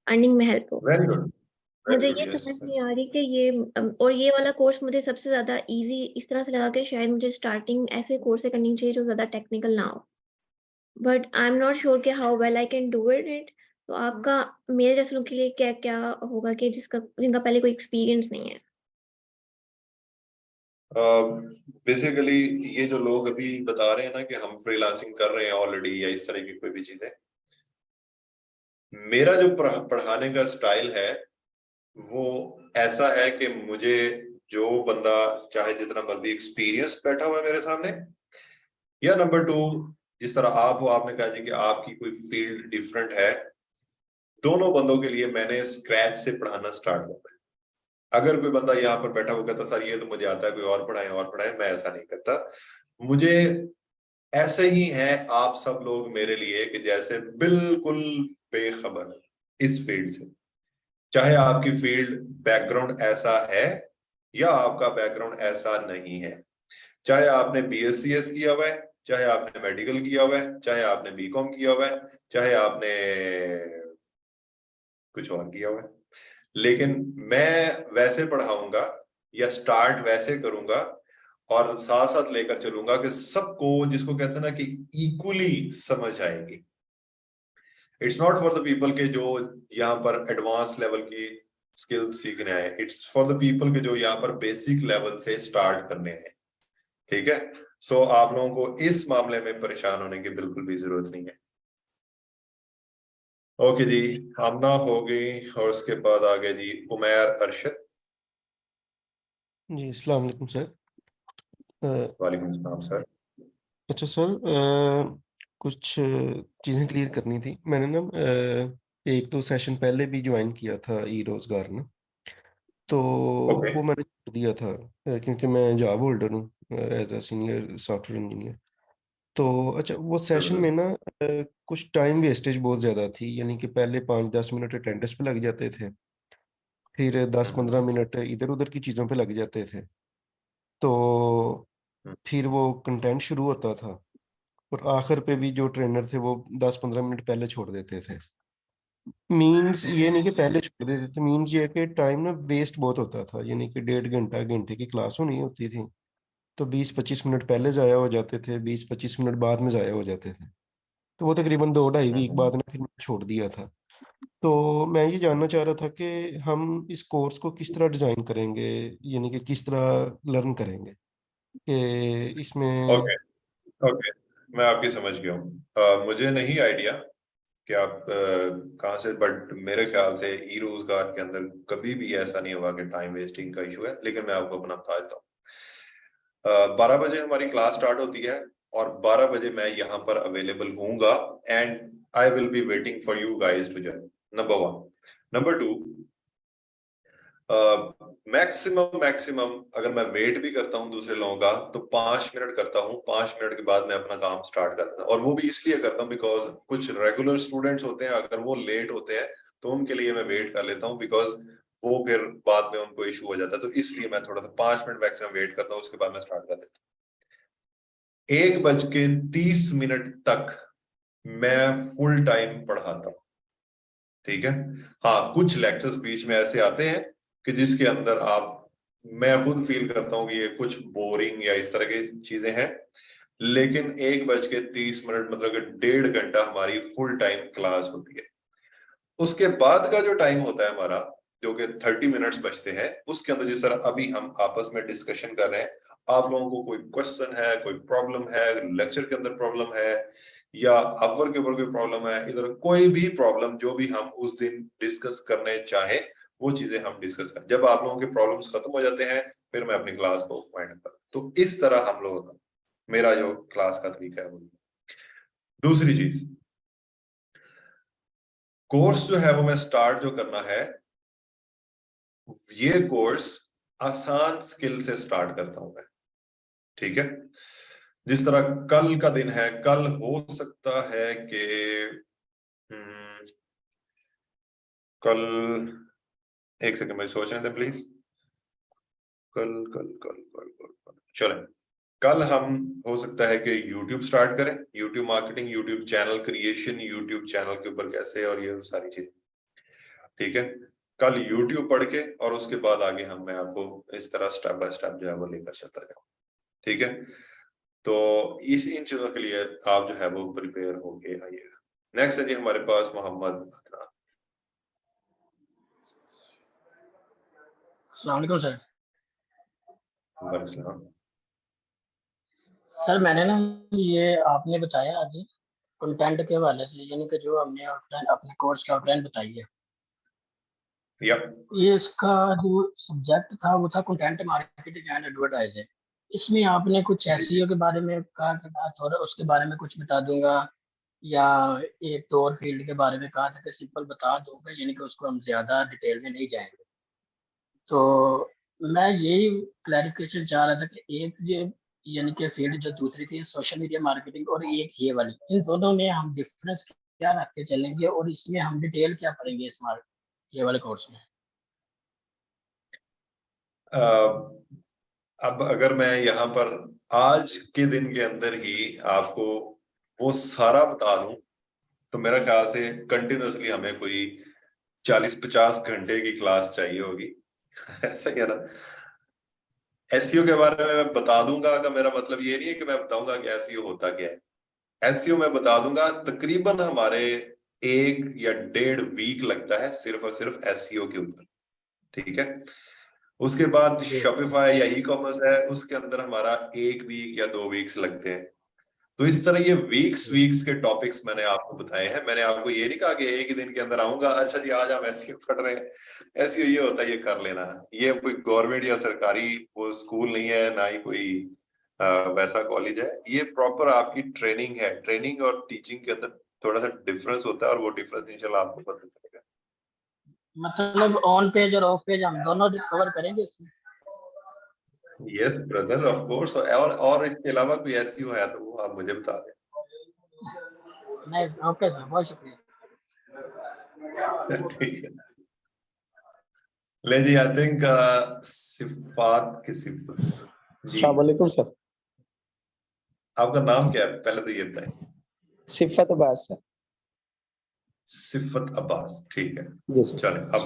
अर्निंग में हेल्प हो। वेरी गुड, मुझे वेरी ये गुड। यस, समझ नहीं आ रही कि ये और ये वाला कोर्स मुझे सबसे ज्यादा इजी इस तरह से लगा कि शायद मुझे स्टार्टिंग ऐसे कोर्स से करनी चाहिए जो ज्यादा टेक्निकल ना हो। But I am not sure कि how well I can do it. तो आपका मेरे जैसे लोगों के लिए क्या क्या होगा कि जिनका पहले कोई एक्सपीरियंस नहीं है। बेसिकली ये जो लोग अभी बता रहे हैं ना कि हम फ्रीलांसिंग कर रहे हैं ऑलरेडी या इस तरह की कोई भी चीजें, मेरा जो पढ़ाने का स्टाइल है वो ऐसा है कि मुझे जो बंदा चाहे जितना मर्जी एक्सपीरियंस बैठा हुआ है मेरे सामने, या नंबर 2 जिस तरह आप हो, आपने कहा जी कि आपकी कोई फील्ड डिफरेंट है, दोनों बंदों के लिए मैंने स्क्रैच से पढ़ाना स्टार्ट करता है। अगर कोई बंदा यहाँ पर बैठा हुआ कहता सर ये तो मुझे आता है, कोई और पढ़ाए, मैं ऐसा नहीं करता। मुझे ऐसे ही है आप सब लोग मेरे लिए कि जैसे बिल्कुल बेखबर इस फील्ड से, चाहे आपकी फील्ड बैकग्राउंड ऐसा है या आपका बैकग्राउंड ऐसा नहीं है, चाहे आपने BScs किया हुआ है, चाहे आपने मेडिकल किया हुआ है, चाहे आपने BCom किया हुआ है, चाहे आपने कुछ और किया हुआ है, लेकिन मैं वैसे पढ़ाऊंगा या स्टार्ट वैसे करूंगा और साथ साथ लेकर चलूंगा कि सबको, जिसको कहते हैं ना कि इक्वली समझ आएगी। It's not for the people के जो यहाँ पर एडवांस लेवल की स्किल सीखने आए, इट्स फॉर द पीपल के जो यहाँ पर बेसिक लेवल से स्टार्ट करने आए, ठीक है। सो आप लोगों को इस मामले में परेशान होने की बिल्कुल भी जरूरत नहीं है। ओके जी, आमना हो गई और उसके बाद आ गए जी उमैर अरशद। जी अस्सलाम वालेकुम सर। वालेकुम अस्सलाम सर। अच्छा सर, कुछ चीज़ें क्लियर करनी थी। मैंने ना 1-2 सेशन पहले भी ज्वाइन किया था ई रोजगार ना, तो ओके, वो मैंने छोड़ दिया था क्योंकि मैं जॉब होल्डर हूँ as a senior software engineer. तो अच्छा वो सेशन में जबरदस्त। ना कुछ टाइम वेस्टेज बहुत ज़्यादा थी, यानी कि पहले 5-10 मिनट अटेंडेंस पे लग जाते थे, फिर 10-15 मिनट इधर उधर की चीज़ों पे लग जाते थे, तो फिर वो कंटेंट शुरू होता था और आखिर पे भी जो ट्रेनर थे वो 10-15 मिनट पहले छोड़ देते थे। मीन्स ये नहीं कि पहले छोड़ देते थे, मीन्स ये कि टाइम ना वेस्ट बहुत होता था, यानी कि 1.5 घंटा घंटे की क्लास होनी होती थी तो 20-25 मिनट पहले ज़ाया हो जाते थे, 20-25 मिनट बाद में ज़ाया हो जाते थे। तो वो तकरीबन 2-2.5 वीक हम्म। बाद ने फिर मैं छोड़ दिया था। तो मैं ये जानना चाह रहा था कि हम इस कोर्स को किस तरह डिज़ाइन करेंगे, यानी कि किस तरह लर्न करेंगे कि इसमें। ओके ओके, मैं आपकी समझ गया हूँ। मुझे नहीं आइडिया कि आप कहाँ से, बट मेरे ख्याल से ई रोजगार के अंदर कभी भी ऐसा नहीं होगा कि टाइम वेस्टिंग का इशू है। लेकिन मैं आपको अपना बता देता हूँ। 12 बजे हमारी क्लास स्टार्ट होती है और 12 बजे मैं यहाँ पर अवेलेबल हूँगा and I will be waiting for you guys to join. Number 1। Number 2, maximum अगर मैं वेट भी करता हूं दूसरे लोगों का तो 5 मिनट करता हूं। 5 मिनट के बाद मैं अपना काम स्टार्ट करता हूं, और वो भी इसलिए करता हूं बिकॉज कुछ रेगुलर स्टूडेंट्स होते हैं, अगर वो लेट होते हैं तो उनके लिए मैं वेट कर लेता हूं, बिकॉज वो फिर बाद में उनको इशू हो जाता है। तो इसलिए मैं थोड़ा सा 5 मिनट मैक्सिमम वेट करता हूं, उसके बाद मैं स्टार्ट कर देता हूँ। 1:30 तक मैं फुल टाइम पढ़ाता हूँ, ठीक है। हाँ, कुछ लेक्चर्स बीच में ऐसे आते हैं कि जिसके अंदर मैं खुद फील करता हूँ कि ये कुछ बोरिंग या इस तरह की चीजें हैं, लेकिन 1:30 मतलब कि 1.5 घंटा हमारी फुल टाइम क्लास होती है। उसके बाद का जो टाइम होता है हमारा, जो कि 30 मिनट्स बचते हैं, उसके अंदर जिस तरह अभी हम आपस में डिस्कशन कर रहे हैं, आप लोगों को कोई क्वेश्चन है, कोई प्रॉब्लम है, लेक्चर के अंदर प्रॉब्लम है या आवर के ऊपर कोई प्रॉब्लम है, इधर कोई भी प्रॉब्लम जो भी हम उस दिन डिस्कस करने चाहे वो चीजें हम डिस्कस करें। जब आप लोगों के प्रॉब्लम्स खत्म हो जाते हैं फिर मैं अपनी क्लास को वाइंड अप करता हूं। तो इस तरह हम लोगों का मेरा जो क्लास का तरीका है वो। दूसरी चीज, कोर्स जो है वो मैं स्टार्ट जो करना है, ये कोर्स आसान स्किल से स्टार्ट करता हूं मैं, ठीक है। जिस तरह कल का दिन है, कल हो सकता है कि कल, एक सेकंड में सोचने दें प्लीज। कल कल कल कल कल कल चलें, कल हम हो सकता है कि YouTube स्टार्ट करें, YouTube marketing, YouTube channel creation, YouTube channel के ऊपर कैसे, और ये सारी चीजें, ठीक है। कल YouTube पढ़ के और उसके बाद आगे मैं आपको इस तरह स्टेप बाय स्टेप जो है वो लेकर चलता जाऊँ, ठीक है। तो इन चीजों के लिए आप जो है वो प्रिपेयर होके आइएगा। नेक्स्ट है जी हमारे पास मोहम्मद अदनान। अस्सलाम वालेकुम सर। वालेकुम। सर मैंने ना ये आपने बताया अभी कंटेंट के हवाले से, यानी कि जो हमने आउटलाइन अपने कोर्स की आउटलाइन बताई है, ये इसका जो सब्जेक्ट था वो था कंटेंट मार्केटिंग एंड एडवर्टाइजिंग। इसमें आपने कुछ एसईओ के बारे में कहा कि थोड़ा उसके बारे में कुछ बता दूंगा, या एक तो और फील्ड के बारे में कहा था कि सिंपल बता दूंगा, यानी कि उसको हम ज्यादा डिटेल में नहीं जाएंगे। तो मैं यही क्लैरिफिकेशन चाह रहा था कि एक ये यानी कि फील्ड जो दूसरी थी सोशल मीडिया मार्केटिंग, और एक ये वाली, इन दोनों में हम डिफरेंस क्या रख के चलेंगे और इसमें हम डिटेल क्या पढ़ेंगे इस ये वाले कोर्स में। अब अगर मैं यहाँ पर आज के दिन के अंदर ही आपको वो सारा बता दूं तो मेरा ख्याल से कंटिन्यूसली हमें कोई 40-50 घंटे की क्लास चाहिए होगी। ऐसा ही है ना। एसईओ के बारे में मैं बता दूंगा का मेरा मतलब ये नहीं है कि मैं बताऊंगा कि एसईओ होता क्या है। एसईओ मैं बता दूंगा, तकरीबन हमारे 1 या 1.5 वीक लगता है सिर्फ और सिर्फ एसईओ के ऊपर, ठीक है। उसके बाद शॉपिफाई या ई कॉमर्स है, उसके अंदर हमारा 1 वीक या 2 वीक्स लगते हैं। तो इस तरह ये वीक्स के टॉपिक्स मैंने आपको बताए हैं। मैंने आपको ये नहीं कहा कि एक ही दिन के अंदर आऊंगा, अच्छा जी आज हम एसईओ पढ़ रहे हैं, एसईओ ये होता है ये कर लेना। ये कोई गवर्नमेंट या सरकारी वो स्कूल नहीं है, ना ही कोई वैसा कॉलेज है। ये प्रॉपर आपकी ट्रेनिंग है। ट्रेनिंग और टीचिंग के अंदर थोड़ा सा डिफरेंस होता है और वो डिफरेंस इंशाल्लाह आपको पता चलेगा। मतलब ऑन पेज और ऑफ पेज हम दोनों कवर करेंगे इसमें। Yes brother, of course. और इसके अलावा कोई एसईओ है तो वो आप मुझे बता दें। नाइस, ओके सर, बहुत शुक्रिया। ठीक है, ले जी। आई थिंक सिफात की सिफत जी। अस्सलाम वालेकुम सर। आपका नाम क्या है पहले तो ये बताएं। सिफत अब्बास सर। सिफत अब्बास, ठीक है जी सर। चलें अब।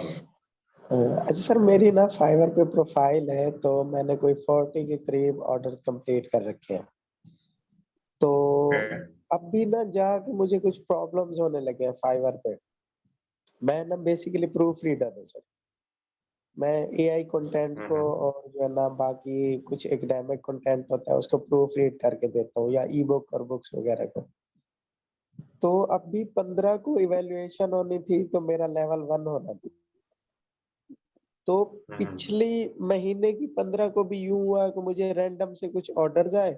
अच्छा सर, मेरी ना फाइवर पे प्रोफाइल है तो मैंने कोई 40 के करीब ऑर्डर्स कंप्लीट कर रखे हैं। तो अब भी ना जाके मुझे कुछ प्रॉब्लम्स होने लगे हैं फाइवर पे। मैं ना बेसिकली प्रूफ रीडर हूँ सर। मैं एआई कंटेंट को और जो है ना बाकी कुछ एकेडमिक कंटेंट होता है उसको प्रूफ रीड करके देता हूँ, या ई बुक और बुक्स वगैरह को। तो अब भी 15 को इवैल्यूएशन होनी थी, तो मेरा लेवल 1 होना था। तो पिछली महीने की 15 को भी यूं हुआ कि मुझे रैंडम से कुछ ऑर्डर्स आए,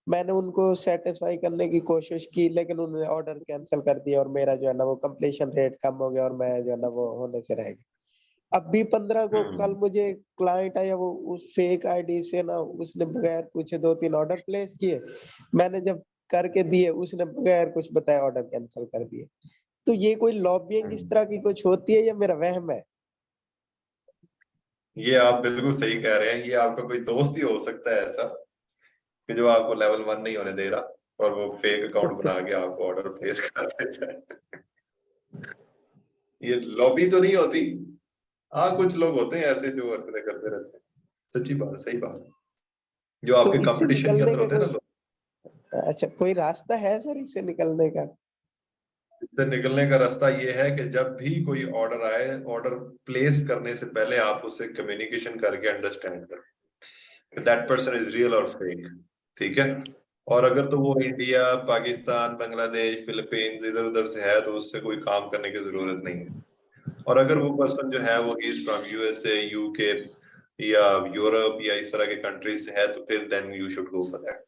मैंने उनको सेटिस्फाई करने की कोशिश की, लेकिन उन्होंने ऑर्डर कैंसिल कर दिया और मेरा जो है ना वो कंप्लीशन रेट कम हो गया और मैं जो है ना वो होने से रह गया। अब भी 15 को कल मुझे क्लाइंट आया, वो उस फेक आईडी से ना उसने बगैर पूछे 2-3 ऑर्डर प्लेस किए। मैंने जब करके दिए, उसने बगैर कुछ बताए ऑर्डर कैंसिल कर दिए। तो ये कोई लॉबिंग इस तरह की कुछ होती है या मेरा वहम है? ये आप बिल्कुल सही कह रहे हैं, ये आपका कोई दोस्त ही हो सकता है ऐसा कि जो आपको लेवल 1 नहीं होने दे रहा और वो फेक अकाउंट बना के आपको ऑर्डर प्लेस कर देता है। ये लॉबी तो नहीं होती। हाँ, कुछ लोग होते हैं ऐसे जो हरकतें करते रहते हैं। सच्ची बात, सही बात। जो तो आपके इससे कंपटीशन के निकलने अंदर का होते हैं ना कोई लोग। अच्छा कोई रास्ता है सर इससे निकलने का? इससे निकलने का रास्ता ये है कि जब भी कोई ऑर्डर आए, ऑर्डर प्लेस करने से पहले आप उससे कम्युनिकेशन करके अंडरस्टैंड करें दैट पर्सन इज रियल और फेक। ठीक है। और अगर तो वो इंडिया, पाकिस्तान, बांग्लादेश, फिलीपींस इधर उधर से है तो उससे कोई काम करने की जरूरत नहीं है। और अगर वो पर्सन जो है वो इज फ्रॉम यूएसए, यूके या यूरोप या इस तरह के कंट्रीज से है तो फिर then you should go for that.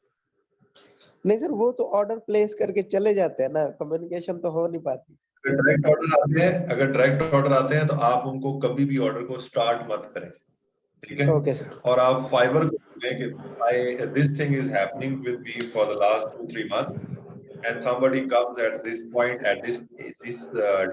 नहीं सर, वो तो ऑर्डर प्लेस करके चले जाते हैं ना, कम्युनिकेशन तो हो नहीं पाती। अगर डायरेक्ट ऑर्डर आते हैं तो आप उनको कभी भी ऑर्डर को स्टार्ट मत करें। ठीक है। Okay sir. और आप फाइबर को बोलें कि this thing is happening with me for the last 2-3 month and somebody comes at this point at this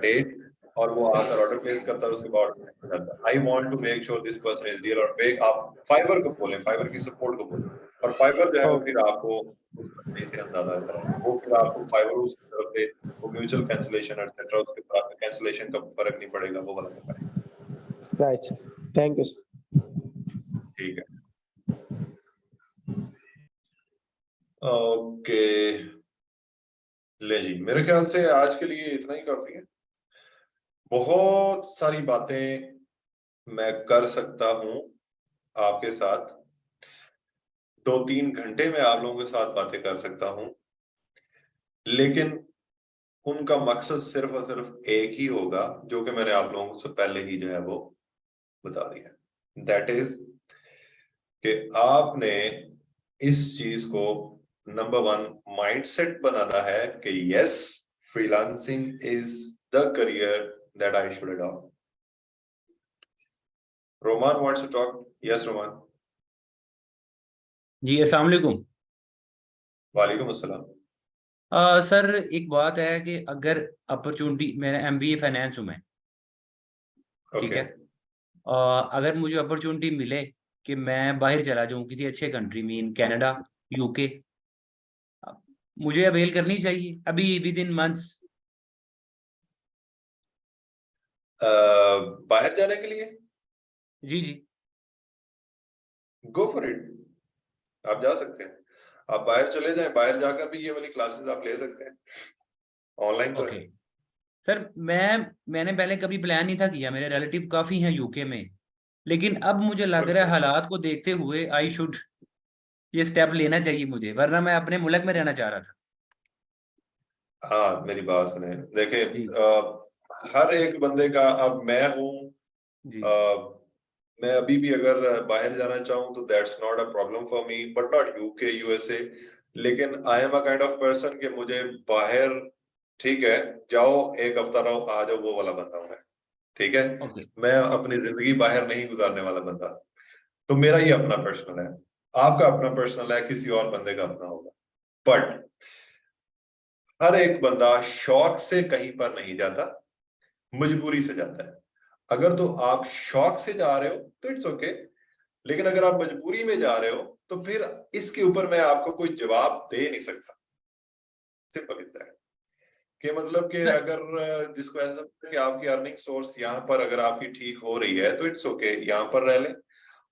date और वो आकर ऑर्डर प्लेस करता है, उसके बाद I want to make sure this person is real और फेक। आप Fiverr को बोलें, फाइबर की सपोर्ट को बोलें और फाइबर जो है वो फिर आपको उस से अंदाजा कराएगा। वो फिर आपको फाइबर उस तरफ से वो म्यूचुअल कैंसिलेशन एटसेट्रा उसके बाद कैंसिलेशन का फर्क नहीं पड़ेगा, वो वाला बताएगा। Right sir, thank you sir. ठीक है। ओके ले जी, मेरे ख्याल से आज के लिए इतना ही काफी है। बहुत सारी बातें मैं कर सकता हूं आपके साथ, 2-3 घंटे में आप लोगों के साथ बातें कर सकता हूं, लेकिन उनका मकसद सिर्फ और सिर्फ एक ही होगा जो कि मैंने आप लोगों से पहले ही जो है वो बता दिया। दैट इज कि आपने इस चीज को नंबर 1 माइंडसेट बनाना है कि yes, freelancing is the career that I should adopt. Roman wants to talk. Yes Roman. जी अस्सलाम वालेकुम। वालेकुम अस्सलाम। सर एक बात है कि अगर अपॉर्चुनिटी, मेरा एमबीए फाइनेंस हूँ मैं, ठीक है, अगर मुझे अपॉर्चुनिटी मिले कि मैं बाहर चला जाऊँ किसी अच्छे कंट्री में, इन कनाडा, यूके, मुझे अवेल करनी चाहिए अभी विद इन मंथ्स? बाहर जाने के लिए? जी जी। गो फॉर इट, आप जा सकते हैं। आप बाहर चले जाएं, बाहर जाकर भी ये वाली क्लासेस आप ले सकते हैं, ऑनलाइन तो ओके सर, मैंने पहले कभी प्लान नहीं था किया, मेरे रिलेटिव काफी हैं यूके में, लेकिन अब मुझे लग रहा है हालात को देखते हुए आई शुड ये स्टेप लेना चाहिए मुझे, वरना मैं अपने मुल्क में रहना चाह रहा था। हाँ, मेरी बात सुने, देखिए हर एक बंदे का, अब मैं हूँ, मैं अभी भी अगर बाहर जाना चाहूँ तो that's not a problem for me, but not UK, USA. लेकिन I am a kind of person कि मुझे बाहर, ठीक है, जाओ एक हफ्ता रहो आ जाओ, वो वाला बंदा हूँ मैं। ठीक है। मैं अपनी जिंदगी बाहर नहीं गुजारने वाला बंदा। तो मेरा ये अपना पर्सनल है, आपका अपना पर्सनल है, किसी और बंदे का अपना होगा। बट हर एक बंदा शौक से कहीं पर नहीं जाता, मजबूरी से जाता है। अगर तो आप शौक से जा रहे हो तो इट्स ओके, लेकिन अगर आप मजबूरी में जा रहे हो तो फिर इसके ऊपर मैं आपको कोई जवाब दे नहीं सकता। Simple is that. कि मतलब कि अगर जिसको ऐसा लगता है कि आपकी अर्निंग सोर्स यहाँ पर अगर आपकी ठीक हो रही है तो इट्स ओके, यहाँ पर रह लें।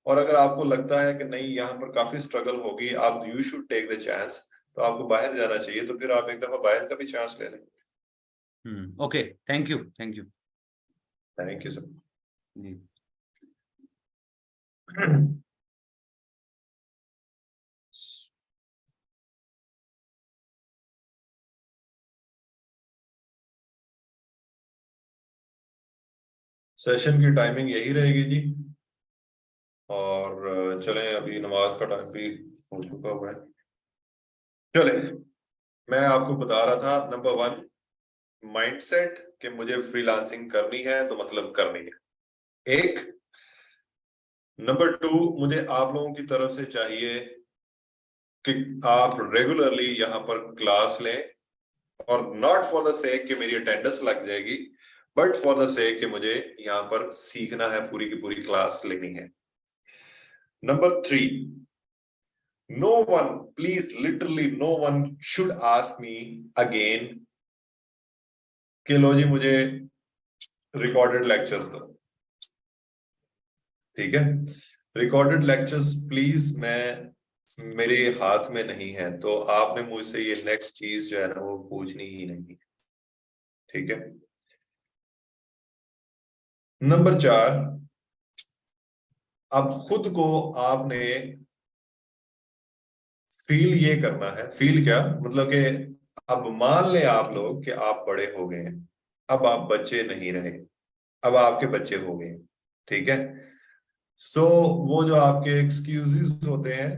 और अगर आपको लगता है कि नहीं यहाँ पर काफी स्ट्रगल होगी, आप you should take the chance, तो आपको बाहर जाना चाहिए, तो फिर आप एक दफा बाहर का भी चांस ले लें। Okay, thank you, thank you thank you sir. जी। सेशन की टाइमिंग यही रहेगी जी, और चलें, अभी नमाज का टाइम भी हो चुका हुआ है। चले, मैं आपको बता रहा था नंबर 1 माइंडसेट कि मुझे फ्रीलांसिंग करनी है तो मतलब करनी है, एक। नंबर 2 मुझे आप लोगों की तरफ से चाहिए कि आप रेगुलरली यहाँ पर क्लास लें, और नॉट फॉर द सेक कि मेरी अटेंडेंस लग जाएगी, बट फॉर द सेक कि मुझे यहाँ पर सीखना है, पूरी की पूरी क्लास लेनी है। Number 3, no one, please, literally no one should ask me again कि लो जी मुझे रिकॉर्डेड लेक्चर्स दो, ठीक है? रिकॉर्डेड लेक्चर्स प्लीज मेरे हाथ में नहीं है, तो आपने मुझसे ये नेक्स्ट चीज जो है ना वो पूछनी ही नहीं, ठीक है? नंबर 4, अब खुद को आपने फील ये करना है, फील क्या मतलब कि अब मान ले आप लोग कि आप बड़े हो गए हैं, अब आप बच्चे नहीं रहे, अब आपके बच्चे हो गए, ठीक है? सो वो जो आपके एक्सक्यूजेस होते हैं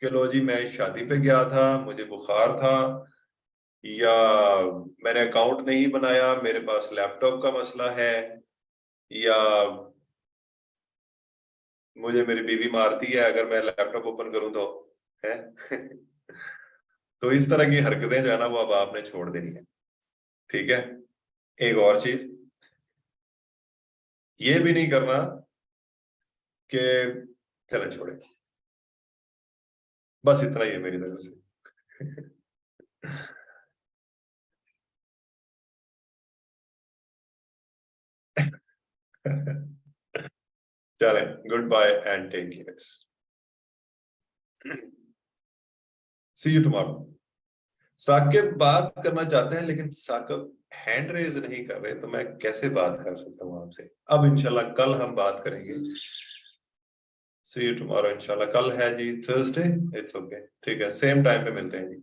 कि लो जी मैं शादी पे गया था, मुझे बुखार था, या मैंने अकाउंट नहीं बनाया, मेरे पास लैपटॉप का मसला है, या मुझे मेरी बीवी मारती है अगर मैं लैपटॉप ओपन करूं तो, है? तो इस तरह की हरकतें जो है ना वो अब आपने छोड़ देनी है, ठीक है? एक और चीज ये भी नहीं करना कि चलो छोड़े, बस इतना ही है मेरी तरफ से। चले, good bye and take care, see you tomorrow. Saqib बात करना चाहते हैं लेकिन साकिब हैंड रेज नहीं कर रहे, तो मैं कैसे बात कर सकता हूँ आपसे? अब इंशाल्लाह कल हम बात करेंगे। सी यू टुमारो इंशाल्लाह। कल है जी थर्सडे, इट्स ओके, ठीक है, सेम टाइम पे मिलते हैं जी।